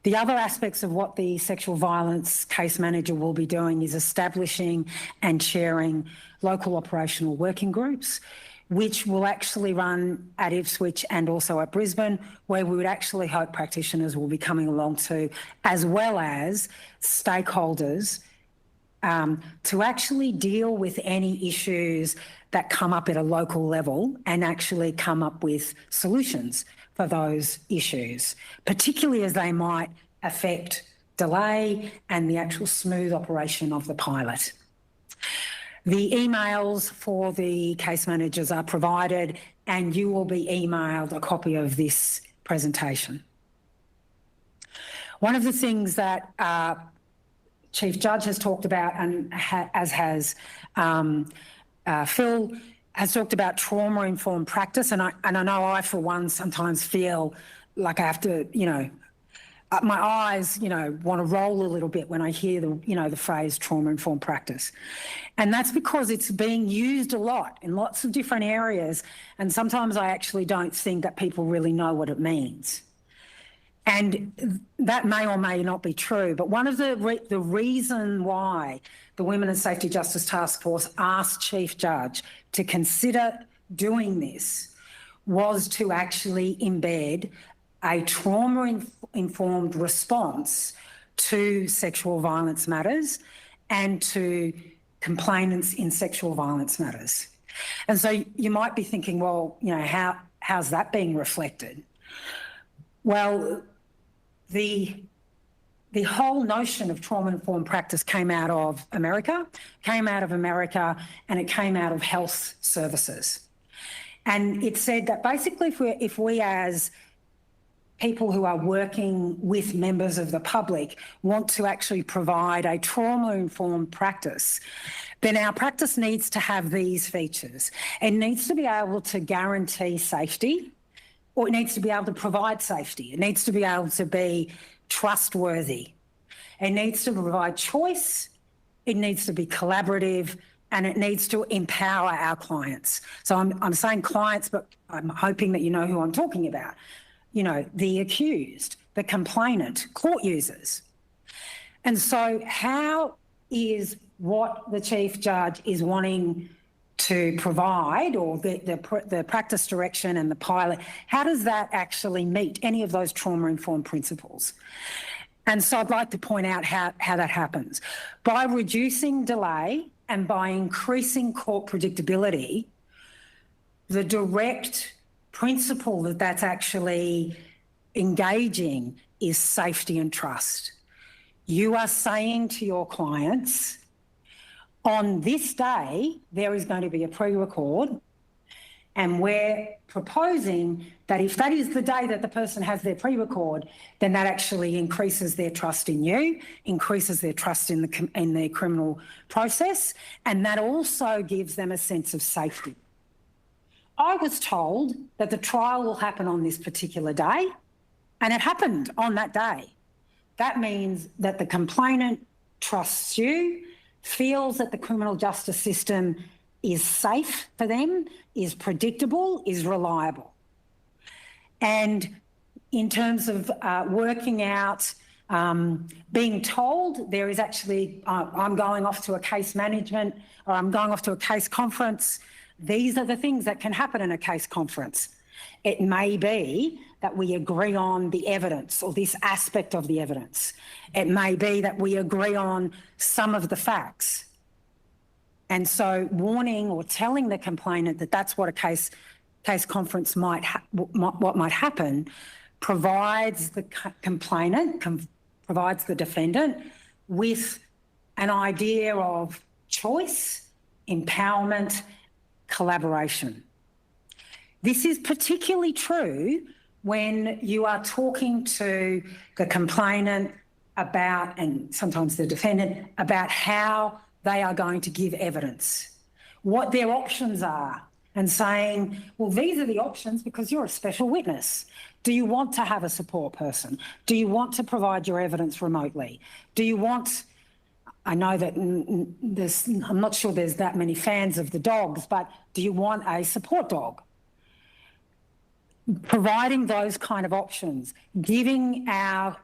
The other aspects of what the sexual violence case manager will be doing is establishing and chairing local operational working groups, which will actually run at Ipswich and also at Brisbane, where we would actually hope practitioners will be coming along to, as well as stakeholders, to actually deal with any issues that come up at a local level and actually come up with solutions for those issues, particularly as they might affect delay and the actual smooth operation of the pilot. The emails for the case managers are provided and you will be emailed a copy of this presentation. One of the things that Chief Judge has talked about, and as has Phil, has talked about trauma-informed practice, and I know I, for one, sometimes feel like I have to, my eyes, want to roll a little bit when I hear the phrase trauma-informed practice. And that's because it's being used a lot in lots of different areas, and sometimes I actually don't think that people really know what it means. And that may or may not be true, but one of the reason why the Women and Safety Justice Task Force asked Chief Judge to consider doing this was to actually embed a trauma-informed response to sexual violence matters and to complainants in sexual violence matters. And so you might be thinking, well, how's that being reflected? Well, the whole notion of trauma-informed practice came out of America, and it came out of health services. And it said that basically if we as people who are working with members of the public want to actually provide a trauma-informed practice, then our practice needs to have these features. It needs to be able to guarantee safety, or it needs to be able to provide safety. It needs to be able to be trustworthy. It needs to provide choice. It needs to be collaborative, and it needs to empower our clients. So I'm saying clients, but I'm hoping that you know who I'm talking about. The accused, the complainant, court users. And so how is what the Chief Judge is wanting to provide, or the practice direction and the pilot, how does that actually meet any of those trauma-informed principles? And so I'd like to point out how that happens. By reducing delay and by increasing court predictability, the direct principle that's actually engaging is safety and trust. You are saying to your clients, on this day, there is going to be a pre-record, and we're proposing that if that is the day that the person has their pre-record, then that actually increases their trust in you, increases their trust in the criminal process, and that also gives them a sense of safety. I was told that the trial will happen on this particular day, and it happened on that day. That means that the complainant trusts you, feels that the criminal justice system is safe for them, is predictable, is reliable. And in terms of working out, being told there is actually, I'm going off to a case management, or I'm going off to a case conference, these are the things that can happen in a case conference. It may be that we agree on the evidence or this aspect of the evidence. It may be that we agree on some of the facts. And so warning or telling the complainant that that's what a case conference might happen provides the complainant, provides the defendant with an idea of choice, empowerment, collaboration. This is particularly true when you are talking to the complainant about, and sometimes the defendant, about how they are going to give evidence, what their options are, and saying, well, these are the options because you're a special witness. Do you want to have a support person? Do you want to provide your evidence remotely? Do you want, I know that I'm not sure there's that many fans of the dogs, but do you want a support dog? Providing those kind of options, giving our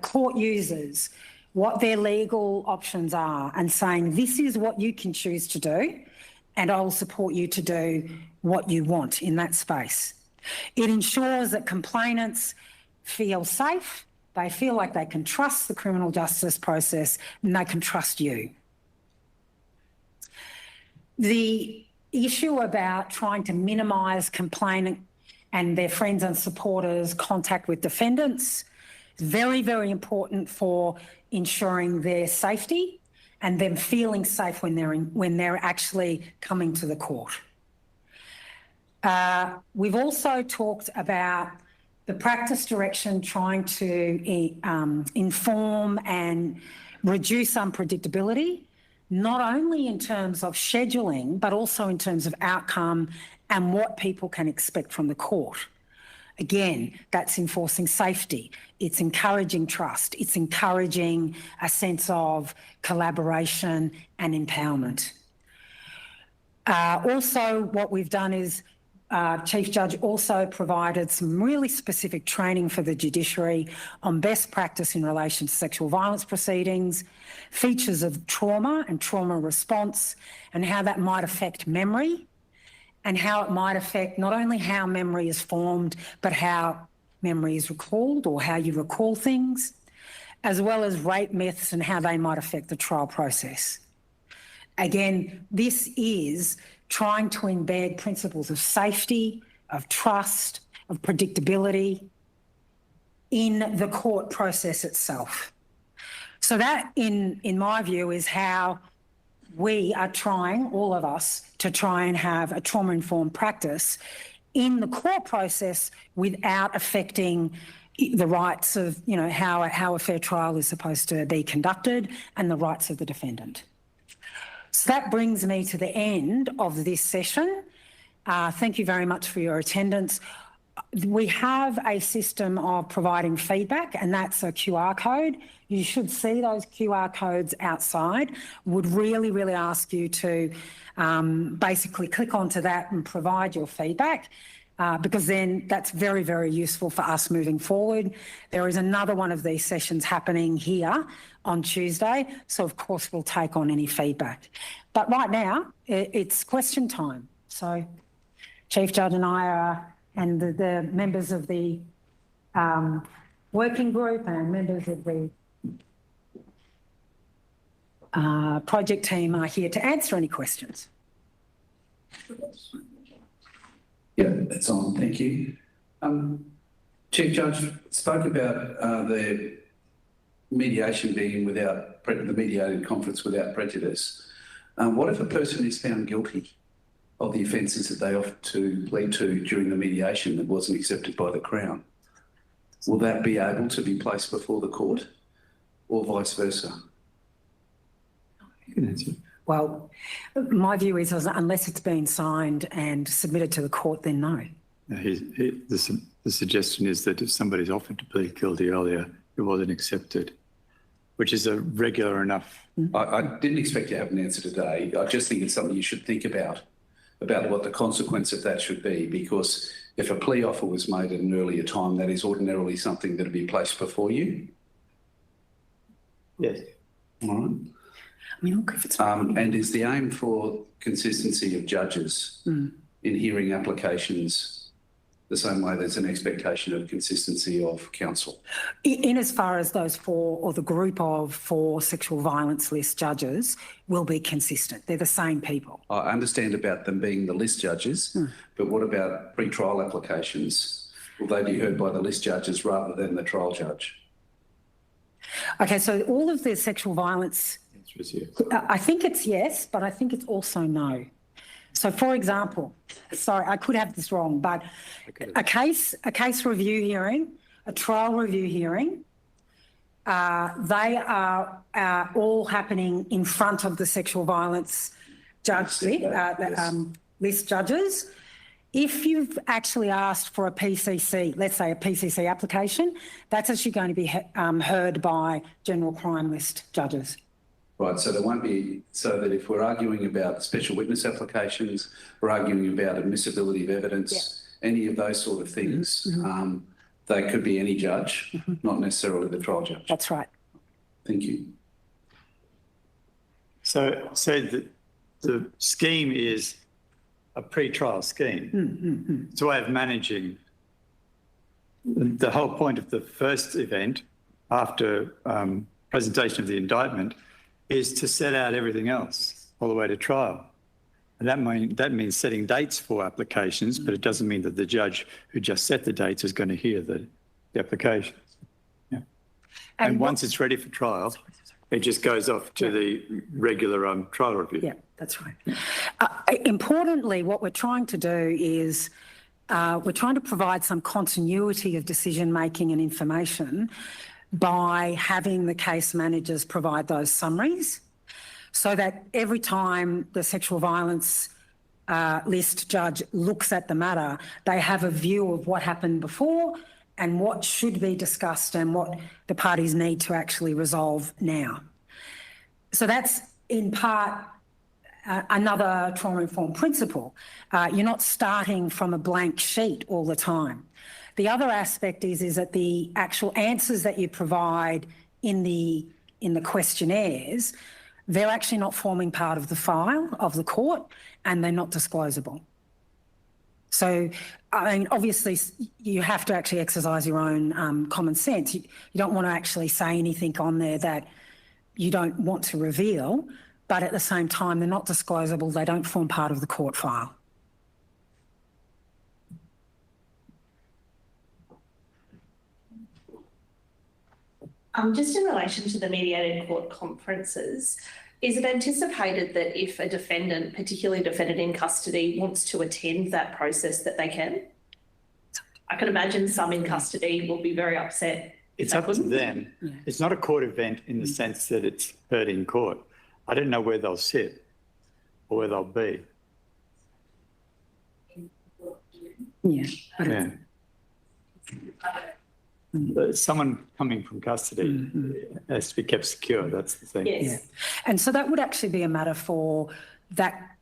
court users what their legal options are and saying, this is what you can choose to do and I will support you to do what you want in that space. It ensures that complainants feel safe, they feel like they can trust the criminal justice process and they can trust you. The issue about trying to minimise complainant and their friends and supporters' contact with defendants is very, very important for ensuring their safety and them feeling safe when they're actually coming to the court. We've also talked about the practice direction trying to inform and reduce unpredictability, not only in terms of scheduling, but also in terms of outcome and what people can expect from the court. Again, that's enforcing safety. It's encouraging trust. It's encouraging a sense of collaboration and empowerment. Also, what we've done is Chief Judge also provided some really specific training for the judiciary on best practice in relation to sexual violence proceedings, features of trauma and trauma response, and how that might affect memory, and how it might affect not only how memory is formed, but how memory is recalled or how you recall things, as well as rape myths and how they might affect the trial process. Again, this is trying to embed principles of safety, of trust, of predictability in the court process itself. So that, in my view, is how we are trying, all of us, to try and have a trauma-informed practice in the court process without affecting the rights of, you know, how a fair trial is supposed to be conducted and the rights of the defendant. So that brings me to the end of this session. Thank you very much for your attendance. We have a system of providing feedback, and that's a QR code. You should see those QR codes outside. Would really, really ask you to basically click onto that and provide your feedback, because then that's very, very useful for us moving forward. There is another one of these sessions happening here on Tuesday, so of course we'll take on any feedback. But right now, it's question time. So Chief Judge and I are, and the members of the working group and members of the project team are here to answer any questions. Yeah, that's on. Thank you. Chief Judge spoke about the mediation being without the mediated conference without prejudice. What if a person is found guilty of the offences that they offered to plead to during the mediation that wasn't accepted by the Crown? Will that be able to be placed before the court, or vice versa? You can answer. Well, my view is unless it's been signed and submitted to the court, then no. The suggestion is that if somebody's offered to plead guilty earlier, it wasn't accepted, which is a regular enough. I didn't expect you to have an answer today. I just think it's something you should think about what the consequence of that should be, because if a plea offer was made at an earlier time, that is ordinarily something that would be placed before you. Yes. All right. I mean, if it's and is the aim for consistency of judges in hearing applications the same way there's an expectation of consistency of counsel? in as far as those four, or the group of 4 sexual violence list judges will be consistent. They're the same people. I understand about them being the list judges, but what about pre-trial applications? Will they be heard by the list judges rather than the trial judge? Okay, so all of the sexual violence, Yes. I think it's yes, but I think it's also no. So, for example, sorry, I could have this wrong, but a case review hearing, a trial review hearing, they are all happening in front of the sexual violence judge, list judges. If you've actually asked for a PCC, let's say a PCC application, that's actually going to be heard by general crime list judges. Right, so there won't be, so that if we're arguing about special witness applications, we're arguing about admissibility of evidence, any of those sort of things, they could be any judge, not necessarily the trial judge. That's right. Thank you. So the scheme is a pre-trial scheme. It's a way of managing. The whole point of the first event, after presentation of the indictment, is to set out everything else all the way to trial. And that means setting dates for applications, but it doesn't mean that the judge who just set the dates is going to hear the applications. Yeah. And once it's ready for trial, it just goes off to the regular trial review. Yeah, that's right. Importantly, what we're trying to do is we're trying to provide some continuity of decision-making and information by having the case managers provide those summaries so that every time the sexual violence list judge looks at the matter, they have a view of what happened before and what should be discussed and what the parties need to actually resolve now. So that's in part another trauma-informed principle. You're not starting from a blank sheet all the time. The other aspect is that the actual answers that you provide in the questionnaires, they're actually not forming part of the file of the court and they're not disclosable. So, I mean, obviously you have to actually exercise your own common sense. You don't want to actually say anything on there that you don't want to reveal, but at the same time, they're not disclosable. They don't form part of the court file. Just in relation to the mediated court conferences, is it anticipated that if a defendant, particularly a defendant in custody, wants to attend that process that they can? I can imagine some in custody will be very upset. It's up to them. Yeah. It's not a court event in the sense that it's heard in court. I don't know where they'll sit or where they'll be. Yeah. Someone coming from custody has to be kept secure. That's the thing. Yes. Yeah. And so that would actually be a matter for that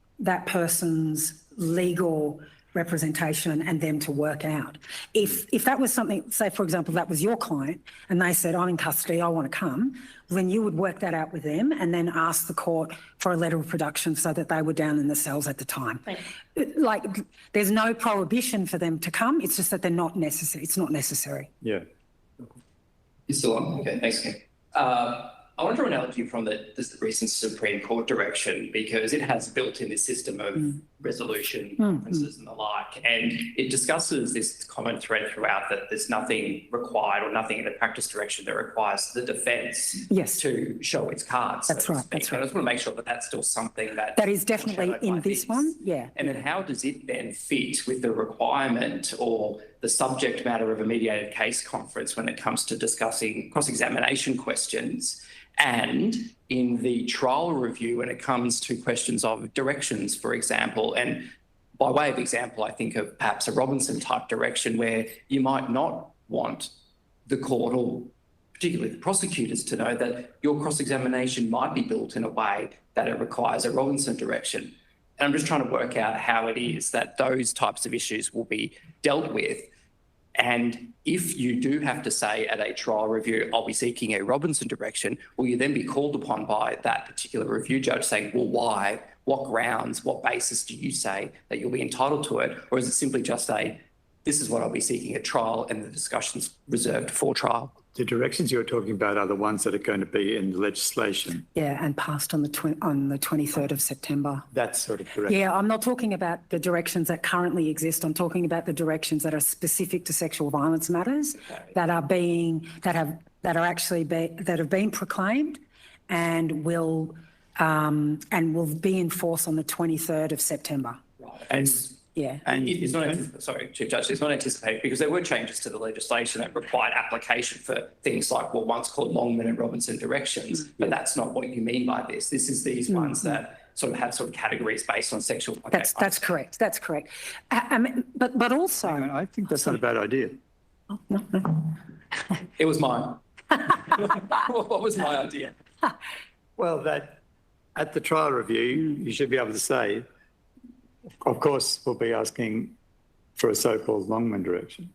person's legal representation and them to work out. If that was something, say, for example, that was your client and they said, I'm in custody, I want to come, then you would work that out with them and then ask the court for a letter of production so that they were down in the cells at the time. Right. Like, there's no prohibition for them to come. It's just that they're not necessary. It's not necessary. Yeah. You're still on? Okay, thanks, Ken. I want to draw an analogy from the recent Supreme Court direction because it has built in this system of resolution conferences and the like, and it discusses this common thread throughout that there's nothing required or nothing in the practice direction that requires the defence to show its cards. That's right. That's right. I just want to make sure that that's still something that is definitely in this one. Yeah. And then how does it then fit with the requirement or the subject matter of a mediated case conference when it comes to discussing cross-examination questions? And in the trial review, when it comes to questions of directions, for example, and by way of example, I think of perhaps a Robinson type direction where you might not want the court or particularly the prosecutors to know that your cross-examination might be built in a way that it requires a Robinson direction. And I'm just trying to work out how it is that those types of issues will be dealt with. And if you do have to say at a trial review, I'll be seeking a Robinson direction, will you then be called upon by that particular review judge saying, well, why, what grounds, what basis do you say that you'll be entitled to it? Or is it simply just this is what I'll be seeking at trial and the discussion's reserved for trial? The directions you're talking about are the ones that are going to be in the legislation. Yeah, and passed on the 23rd of September. That sort of direction. Yeah, I'm not talking about the directions that currently exist. I'm talking about the directions that are specific to sexual violence matters that have been proclaimed and will be in force on the 23rd of September. Right. And yeah, and it's not, sorry, Chief Judge, it's not anticipated because there were changes to the legislation that required application for things like what once called Longman and Robinson directions, but that's not what you mean by this. This is these ones that sort of have sort of categories based on sexual. That's correct. That's correct. But also, I think that's not a bad idea. oh, no. It was mine. What was my idea? Well, that at the trial review, you should be able to say, of course, we'll be asking for a so-called Longman direction.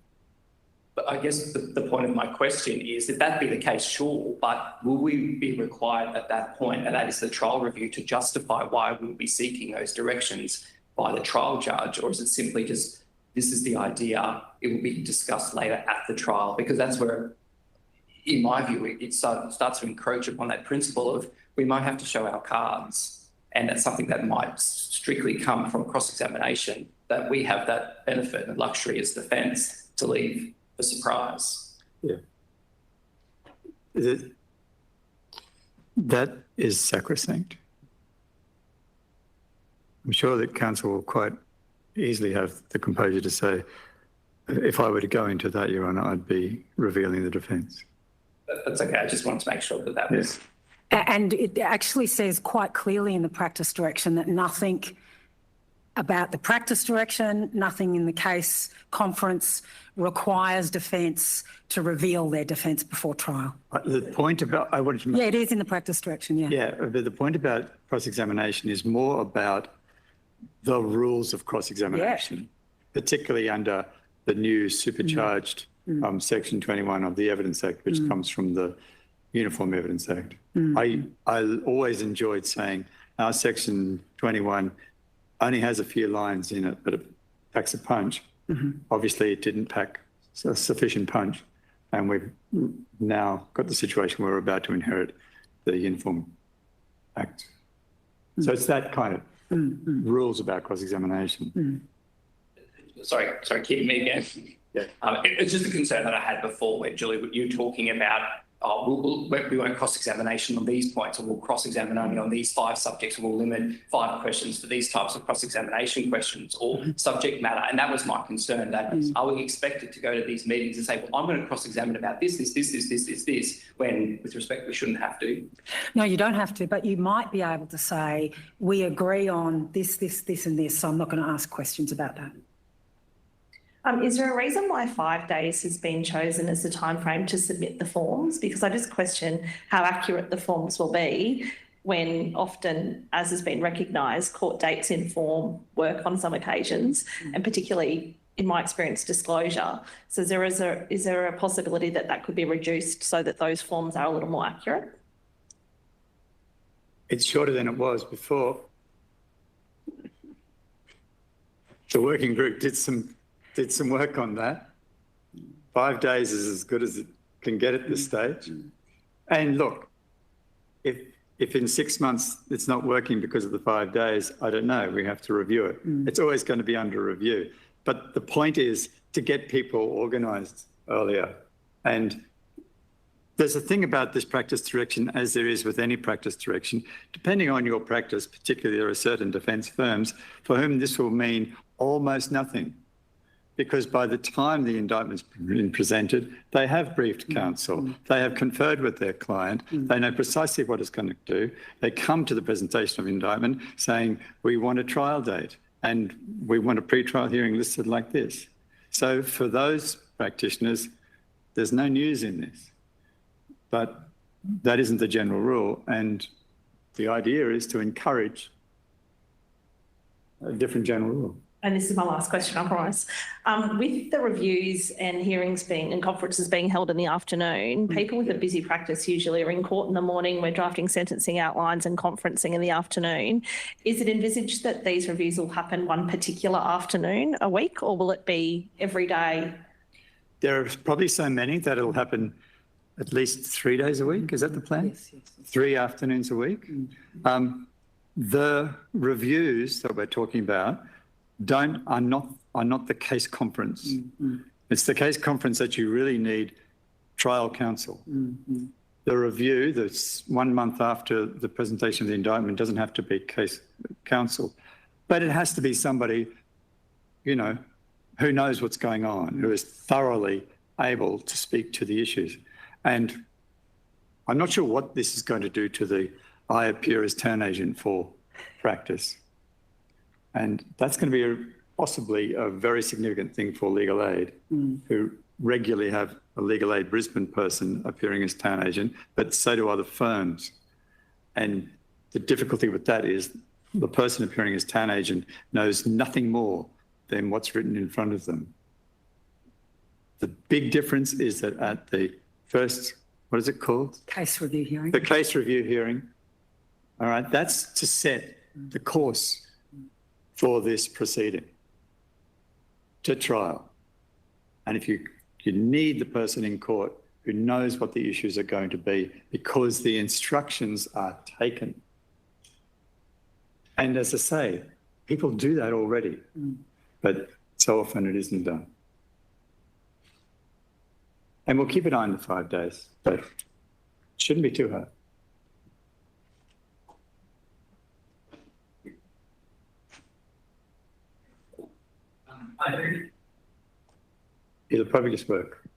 But I guess the point of my question is, if that be the case, sure, but will we be required at that point, and that is the trial review, to justify why we'll be seeking those directions by the trial judge, or is it simply just, this is the idea, it will be discussed later at the trial? Because that's where, in my view, it starts to encroach upon that principle of we might have to show our cards, and that's something that might strictly come from cross-examination, that we have that benefit and luxury as defence to leave for surprise. Yeah. That is sacrosanct. I'm sure that counsel will quite easily have the composure to say, if I were to go into that, Your Honour, I'd be revealing the defence. That's okay. I just wanted to make sure that that was... And it actually says quite clearly in the practice direction that nothing about the practice direction, nothing in the case conference requires defence to reveal their defence before trial. The point about, I wanted to make... Yeah, it is in the practice direction, yeah. Yeah, but the point about cross-examination is more about the rules of cross-examination, particularly under the new supercharged Section 21 of the Evidence Act, which comes from the Uniform Evidence Act. I always enjoyed saying our Section 21 only has a few lines in it, but it packs a punch. Obviously, it didn't pack a sufficient punch, and we've now got the situation where we're about to inherit the Uniform Act. So it's that kind of rules about cross-examination. Sorry, keep me again. Yeah. It's just a concern that I had before where, Julie, you were talking about, we won't cross-examination on these points, or we'll cross-examine only on these 5 subjects, or we'll limit 5 questions to these types of cross-examination questions or subject matter. And that was my concern, that are we expected to go to these meetings and say, well, I'm going to cross-examine about this, when, with respect, we shouldn't have to? No, you don't have to, but you might be able to say, we agree on this, and this, so I'm not going to ask questions about that. Is there a reason why 5 days has been chosen as the timeframe to submit the forms? Because I just question how accurate the forms will be when often, as has been recognised, court dates inform work on some occasions, and particularly, in my experience, disclosure. So is there a possibility that that could be reduced so that those forms are a little more accurate? It's shorter than it was before. The working group did some work on that. 5 days is as good as it can get at this stage. And look, if in 6 months it's not working because of the 5 days, I don't know, we have to review it. It's always going to be under review. But the point is to get people organised earlier. And there's a thing about this practice direction, as there is with any practice direction, depending on your practice, particularly there are certain defence firms for whom this will mean almost nothing. Because by the time the indictment's been presented, they have briefed counsel, they have conferred with their client, they know precisely what it's going to do. They come to the presentation of indictment saying, we want a trial date and we want a pre-trial hearing listed like this. So for those practitioners, there's no news in this. But that isn't the general rule. And the idea is to encourage a different general rule. And this is my last question, I promise. With the reviews and hearings and conferences being held in the afternoon, people with a busy practice usually are in court in the morning. We're drafting sentencing outlines and conferencing in the afternoon. Is it envisaged that these reviews will happen one particular afternoon a week, or will it be every day? There are probably so many that it'll happen at least 3 days a week. Is that the plan? Yes. 3 afternoons a week. The reviews that we're talking about are not the case conference. It's the case conference that you really need trial counsel. The review that's 1 month after the presentation of the indictment doesn't have to be case counsel, but it has to be somebody, you know, who knows what's going on, who is thoroughly able to speak to the issues. And I'm not sure what this is going to do to the I appear as turn agent for practice. And that's going to be possibly a very significant thing for legal aid, who regularly have a legal aid Brisbane person appearing as town agent, but so do other firms. And the difficulty with that is the person appearing as town agent knows nothing more than what's written in front of them. The big difference is that at the first, what is it called? Case review hearing. The case review hearing. All right, that's to set the course for this proceeding to trial. And if you need the person in court who knows what the issues are going to be, because the instructions are taken. And as I say, people do that already, but so often it isn't done. And we'll keep an eye on the 5 days, but it shouldn't be too hard. It'll probably just work.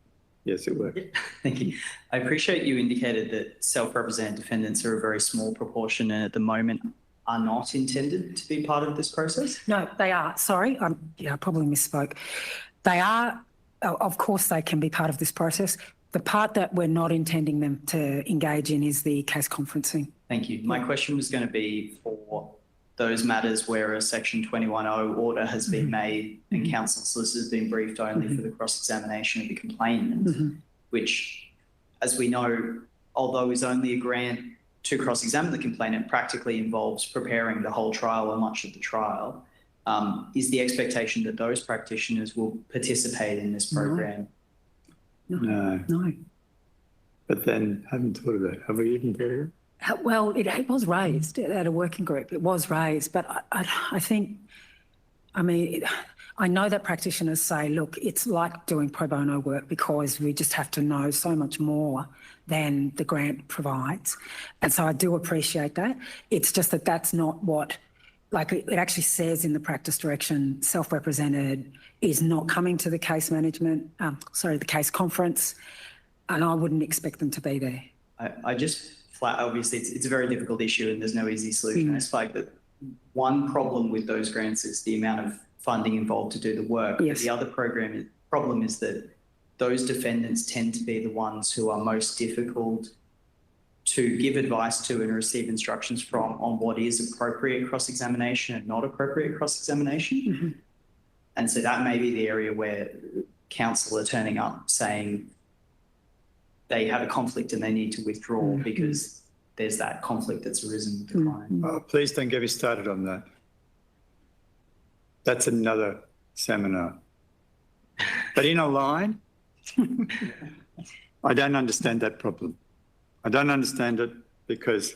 Yes, it worked. Thank you. I appreciate you indicated that self-represented defendants are a very small proportion and at the moment are not intended to be part of this process? No, they are. Sorry, I probably misspoke. They are, of course, they can be part of this process. The part that we're not intending them to engage in is the case conferencing. Thank you. My question was going to be for those matters where a Section 21.0 order has been made and counsel solicitors has been briefed only for the cross-examination of the complainant, which, as we know, although is only a grant to cross-examine the complainant, practically involves preparing the whole trial or much of the trial. Is the expectation that those practitioners will participate in this program? No. But then, I haven't thought of that. Have we even thought of it? Well, it was raised at a working group. It was raised, but I think, I mean, I know that practitioners say, look, it's like doing pro bono work because we just have to know so much more than the grant provides. And so I do appreciate that. It's just that that's not what, like it actually says in the practice direction, self-represented is not coming to the case management, the case conference, and I wouldn't expect them to be there. I just obviously it's a very difficult issue and there's no easy solution. I feel like that one problem with those grants is the amount of funding involved to do the work. Yes. But the other problem is that those defendants tend to be the ones who are most difficult to give advice to and receive instructions from on what is appropriate cross-examination and not appropriate cross-examination. And so that may be the area where counsel are turning up saying they have a conflict and they need to withdraw because there's that conflict that's arisen with the client. Oh, please don't get me started on that. That's another seminar. But in a line, I don't understand that problem. I don't understand it because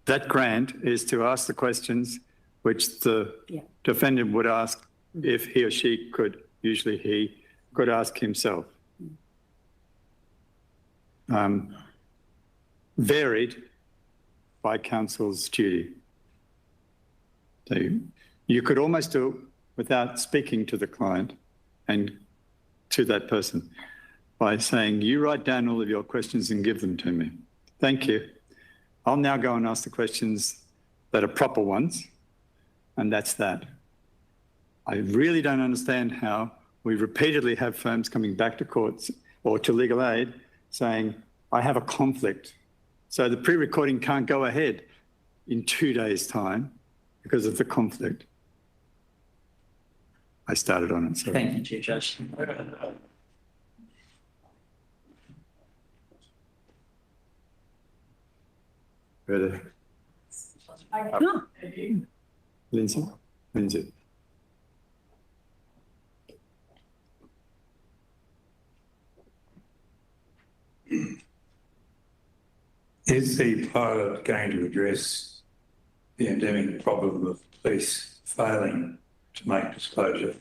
that grant is to ask the questions which the defendant would ask if he or she could, usually he could ask himself. Varied by counsel's duty. So you could almost do it without speaking to the client and to that person by saying, you write down all of your questions and give them to me. Thank you. I'll now go and ask the questions that are proper ones, and that's that. I really don't understand how we repeatedly have firms coming back to courts or to legal aid saying, I have a conflict. So the pre-recording can't go ahead in 2 days' time because of the conflict. I started on it. Sorry. Thank you, Chief Judge. Further. No. Lindsay. Is the pilot going to address the endemic problem of police failing to make disclosure?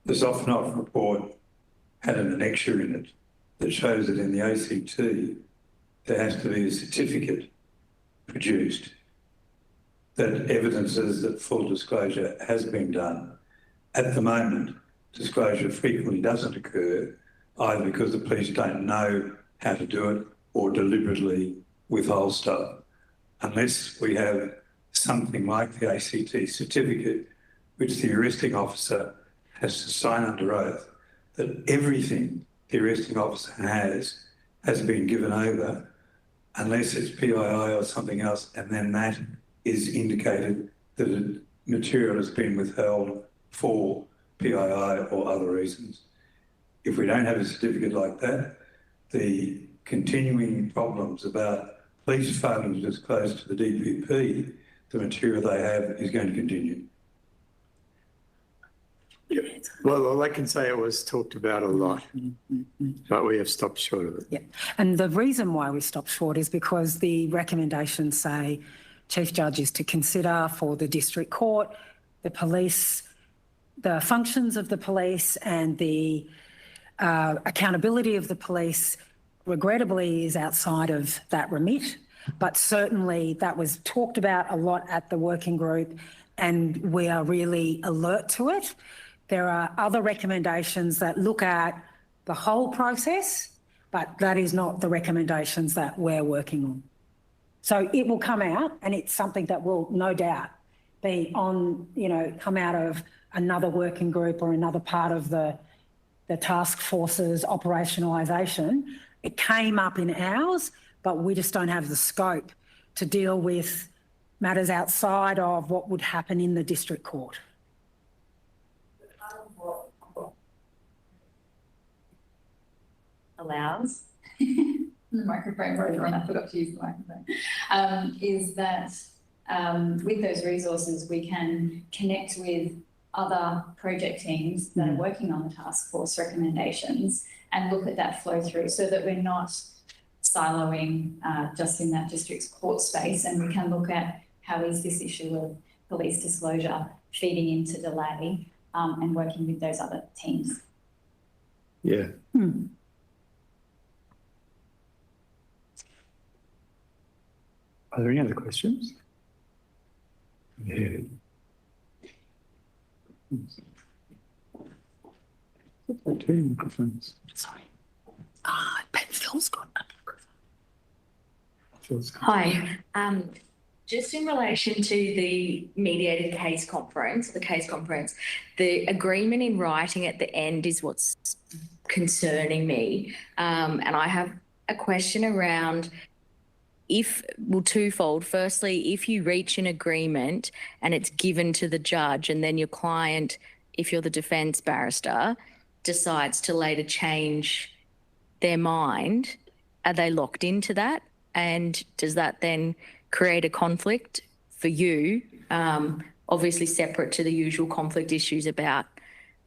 The Zoffanoff report had an annexure in it that shows that in the ACT there has to be a certificate produced that evidences that full disclosure has been done. At the moment, disclosure frequently doesn't occur, either because the police don't know how to do it or deliberately withhold stuff. unless we have something like the ACT certificate, which the arresting officer has to sign under oath, that everything the arresting officer has been given over, unless it's PII or something else, and then that is indicated that material has been withheld for PII or other reasons. If we don't have a certificate like that, the continuing problems about police failing to disclose to the DPP the material they have is going to continue. Well, all I can say, it was talked about a lot, but we have stopped short of it. Yeah, and the reason why we stopped short is because the recommendations say Chief Judge is to consider for the district court, the police, the functions of the police and the accountability of the police, regrettably, is outside of that remit. But certainly that was talked about a lot at the working group, and we are really alert to it. There are other recommendations that look at the whole process, but that is not the recommendations that we're working on. So it will come out, and it's something that will no doubt be on, come out of another working group or another part of the task force's operationalisation. It came up in ours, but we just don't have the scope to deal with matters outside of what would happen in the district court. Allows the microphone broke and I forgot to use the microphone, is that with those resources we can connect with other project teams that are working on the task force recommendations and look at that flow through, so that we're not siloing just in that district's court space, and we can look at how is this issue of police disclosure feeding into delay, and working with those other teams. Yeah. Are there any other questions? Yeah. Two microphones. Sorry. Phil's got a microphone. Hi. Just in relation to the mediated case conference, the agreement in writing at the end is what's concerning me. And I have a question around twofold. Firstly, if you reach an agreement and it's given to the judge, and then your client, if you're the defence barrister, decides to later change their mind, are they locked into that? And does that then create a conflict for you, obviously separate to the usual conflict issues about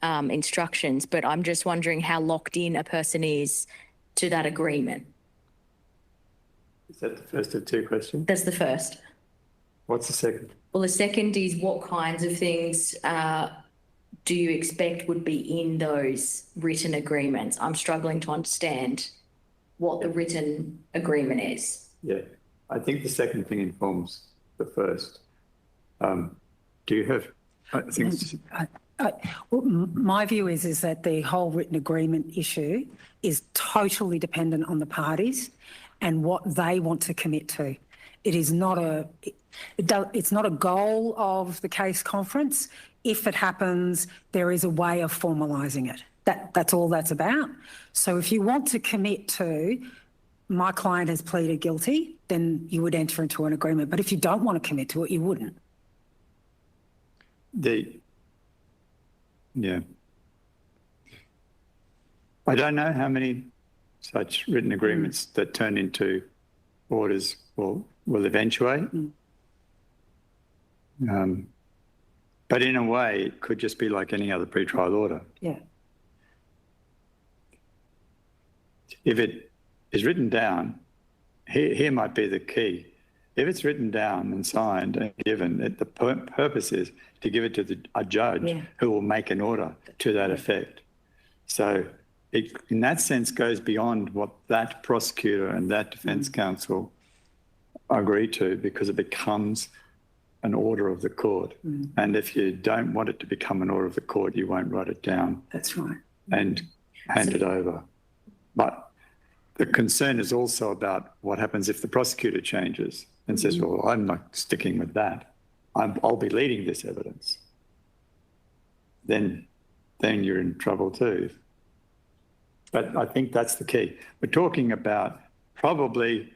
instructions? But I'm just wondering how locked in a person is to that agreement. Is that the first of two questions? That's the first. What's the second? Well, the second is what kinds of things do you expect would be in those written agreements? I'm struggling to understand what the written agreement is. Yeah, I think the second thing informs the first. Do you have, I think my view is that the whole written agreement issue is totally dependent on the parties and what they want to commit to. It is not it's not a goal of the case conference. If it happens, there is a way of formalising it. That's all that's about. So if you want to commit to, my client has pleaded guilty, then you would enter into an agreement. But if you don't want to commit to it, you wouldn't. Yeah. I don't know how many such written agreements that turn into orders will eventuate. But in a way, it could just be like any other pretrial order. Yeah. If it is written down, here might be the key. If it's written down and signed and given, the purpose is to give it to a judge who will make an order to that effect. So it, in that sense, goes beyond what that prosecutor and that defence counsel agree to, because it becomes an order of the court. And if you don't want it to become an order of the court, you won't write it down. That's right. And hand it over. But the concern is also about what happens if the prosecutor changes and says, well, I'm not sticking with that. I'll be leading this evidence. Then you're in trouble too. But I think that's the key. We're talking about probably,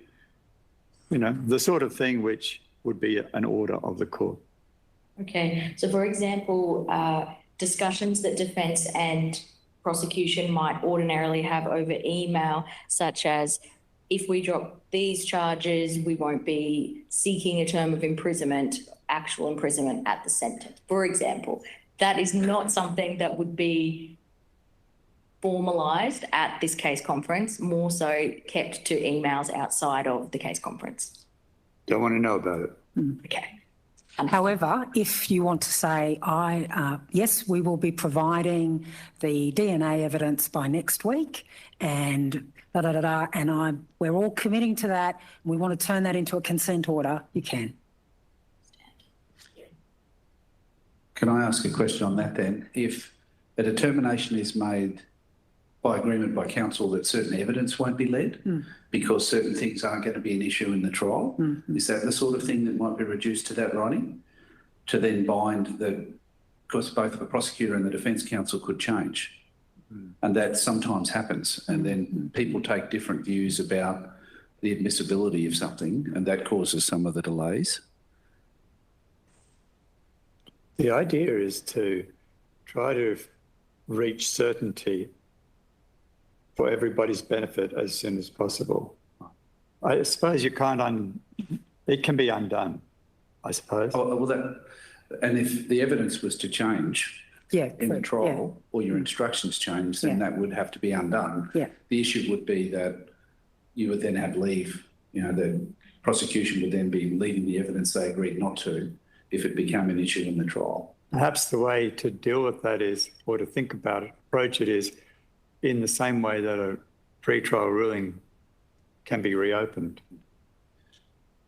the sort of thing which would be an order of the court. Okay, so for example, discussions that defence and prosecution might ordinarily have over email, such as, if we drop these charges, we won't be seeking a term of imprisonment, actual imprisonment at the sentence, for example. That is not something that would be formalised at this case conference, more so kept to emails outside of the case conference. Don't want to know about it. Okay. However, if you want to say, yes, we will be providing the DNA evidence by next week, and and we're all committing to that, and we want to turn that into a consent order, you can. Can I ask a question on that then? If a determination is made by agreement by counsel that certain evidence won't be led because certain things aren't going to be an issue in the trial, is that the sort of thing that might be reduced to that writing? To then bind because both the prosecutor and the defence counsel could change. And that sometimes happens. And then people take different views about the admissibility of something, and that causes some of the delays. The idea is to try to reach certainty for everybody's benefit as soon as possible. I suppose you can't it can be undone, I suppose. Oh, well, and if the evidence was to change in the trial or your instructions change, then that would have to be undone. Yeah. The issue would be that you would then have leave, the prosecution would then be leaving the evidence they agreed not to if it became an issue in the trial. Perhaps the way to deal with that is, or to think about it, approach it is, in the same way that a pre-trial ruling can be reopened.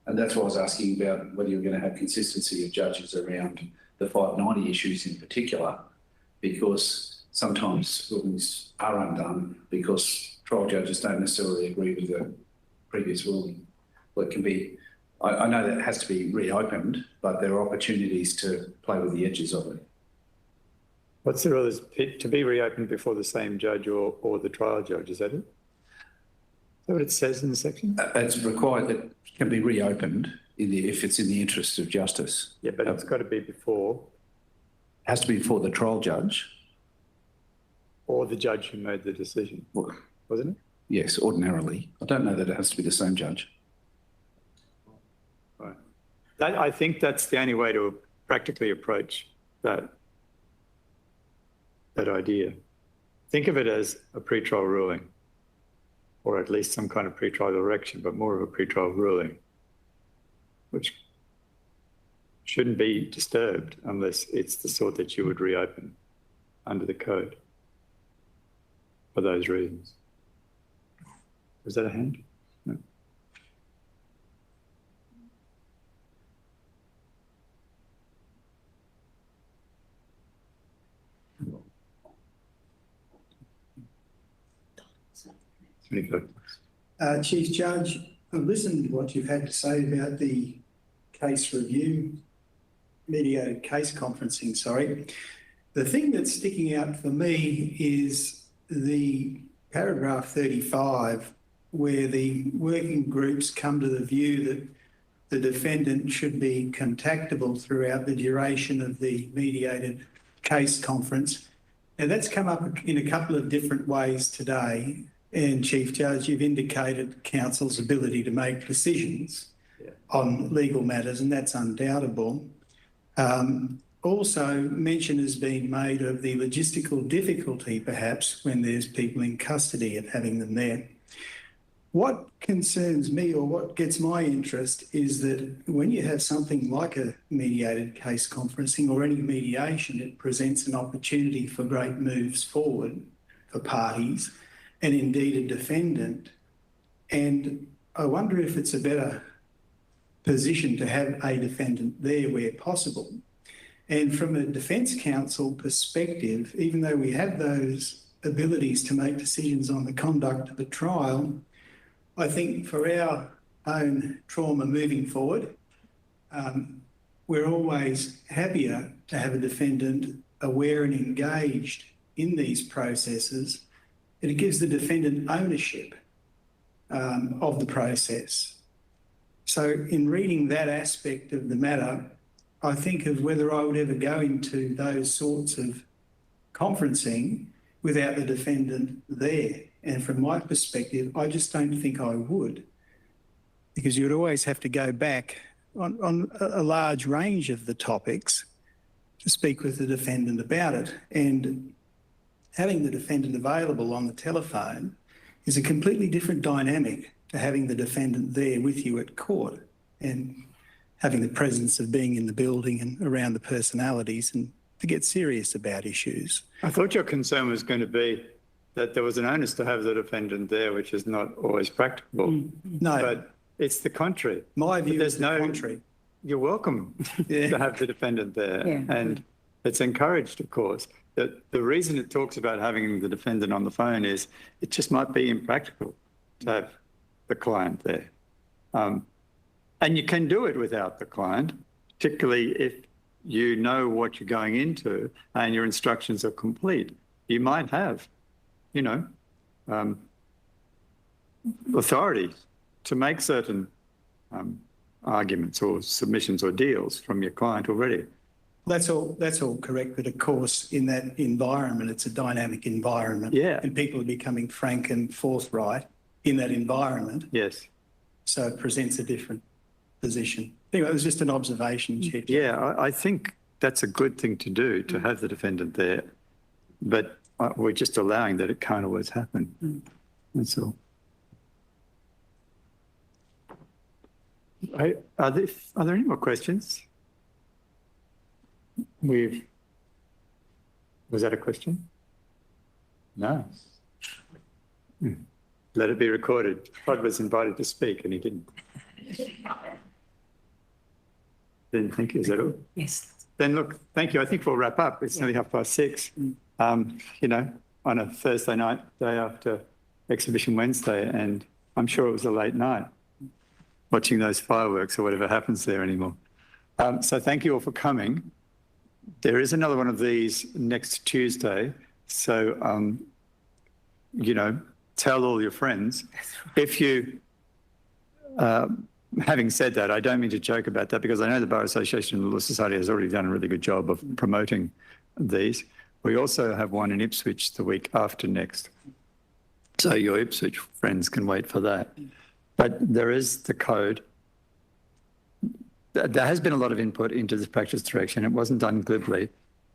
And that's why I was asking about whether you're going to have consistency of judges around the 590 issues in particular, because sometimes rulings are undone because trial judges don't necessarily agree with the previous ruling. Well, it can be, I know that it has to be reopened, but there are opportunities to play with the edges of it. What's the rule? Is it to be reopened before the same judge or the trial judge? Is that it? Is that what it says in the section? It's required that it can be reopened if it's in the interest of justice. Yeah, but it's got to be before. It has to be before the trial judge. Or the judge who made the decision, wasn't it? Yes, ordinarily. I don't know that it has to be the same judge. Right. I think that's the only way to practically approach that idea. Think of it as a pre-trial ruling, or at least some kind of pre-trial direction, but more of a pre-trial ruling, which shouldn't be disturbed unless it's the sort that you would reopen under the code for those reasons. Was that a hand? No. Chief Judge, I've listened to what you've had to say about the case review, mediated case conferencing, sorry. The thing that's sticking out for me is the paragraph 35, where the working groups come to the view that the defendant should be contactable throughout the duration of the mediated case conference. And that's come up in a couple of different ways today. And Chief Judge, you've indicated counsel's ability to make decisions on legal matters, and that's undoubtable. Also, mention has been made of the logistical difficulty, perhaps, when there's people in custody and having them there. What concerns me, or what gets my interest, is that when you have something like a mediated case conferencing or any mediation, it presents an opportunity for great moves forward for parties and indeed a defendant. And I wonder if it's a better position to have a defendant there where possible. And from a defence counsel perspective, even though we have those abilities to make decisions on the conduct of the trial, I think for our own trauma moving forward. We're always happier to have a defendant aware and engaged in these processes. It gives the defendant ownership of the process. So in reading that aspect of the matter, I think of whether I would ever go into those sorts of conferencing without the defendant there. And from my perspective, I just don't think I would, because you'd always have to go back on a large range of the topics to speak with the defendant about it. And having the defendant available on the telephone is a completely different dynamic to having the defendant there with you at court and having the presence of being in the building and around the personalities and to get serious about issues. I thought your concern was going to be that there was an onus to have the defendant there, which is not always practicable. No. But it's the contrary. My view is the contrary. You're welcome to have the defendant there. Yeah. And it's encouraged, of course. That the reason it talks about having the defendant on the phone is it just might be impractical to have the client there. And you can do it without the client, particularly if you know what you're going into and your instructions are complete. You might have, authority to make certain arguments or submissions or deals from your client already. That's all correct, but of course, in that environment, it's a dynamic environment. Yeah. And people are becoming frank and forthright in that environment. Yes. So it presents a different position. Anyway, it was just an observation, Chair. Yeah, I think that's a good thing to do, to have the defendant there. But we're just allowing that it can't always happen. That's all. Are there any more questions? Was that a question? No. Let it be recorded. Todd was invited to speak and he didn't. Didn't think, is that all? Yes. Then look, thank you. I think we'll wrap up. It's nearly 6:30. On a Thursday night, day after Exhibition Wednesday, and I'm sure it was a late night watching those fireworks or whatever happens there anymore. So thank you all for coming. There is another one of these next Tuesday. So, tell all your friends. If you, having said that, I don't mean to joke about that because I know the Bar Association and the Law Society has already done a really good job of promoting these. We also have one in Ipswich the week after next. So your Ipswich friends can wait for that. But there is the code. There has been a lot of input into this practice direction. It wasn't done glibly.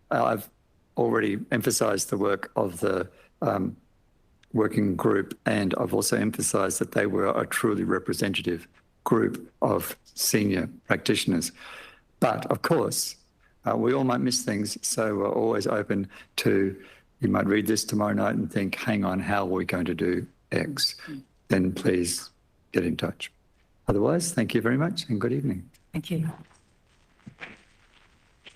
I've already emphasised the work of the working group, and I've also emphasised that they were a truly representative group of senior practitioners. But of course, we all might miss things, so we're always open to, you might read this tomorrow night and think, hang on, how are we going to do X? Then please get in touch. Otherwise, thank you very much and good evening. Thank you.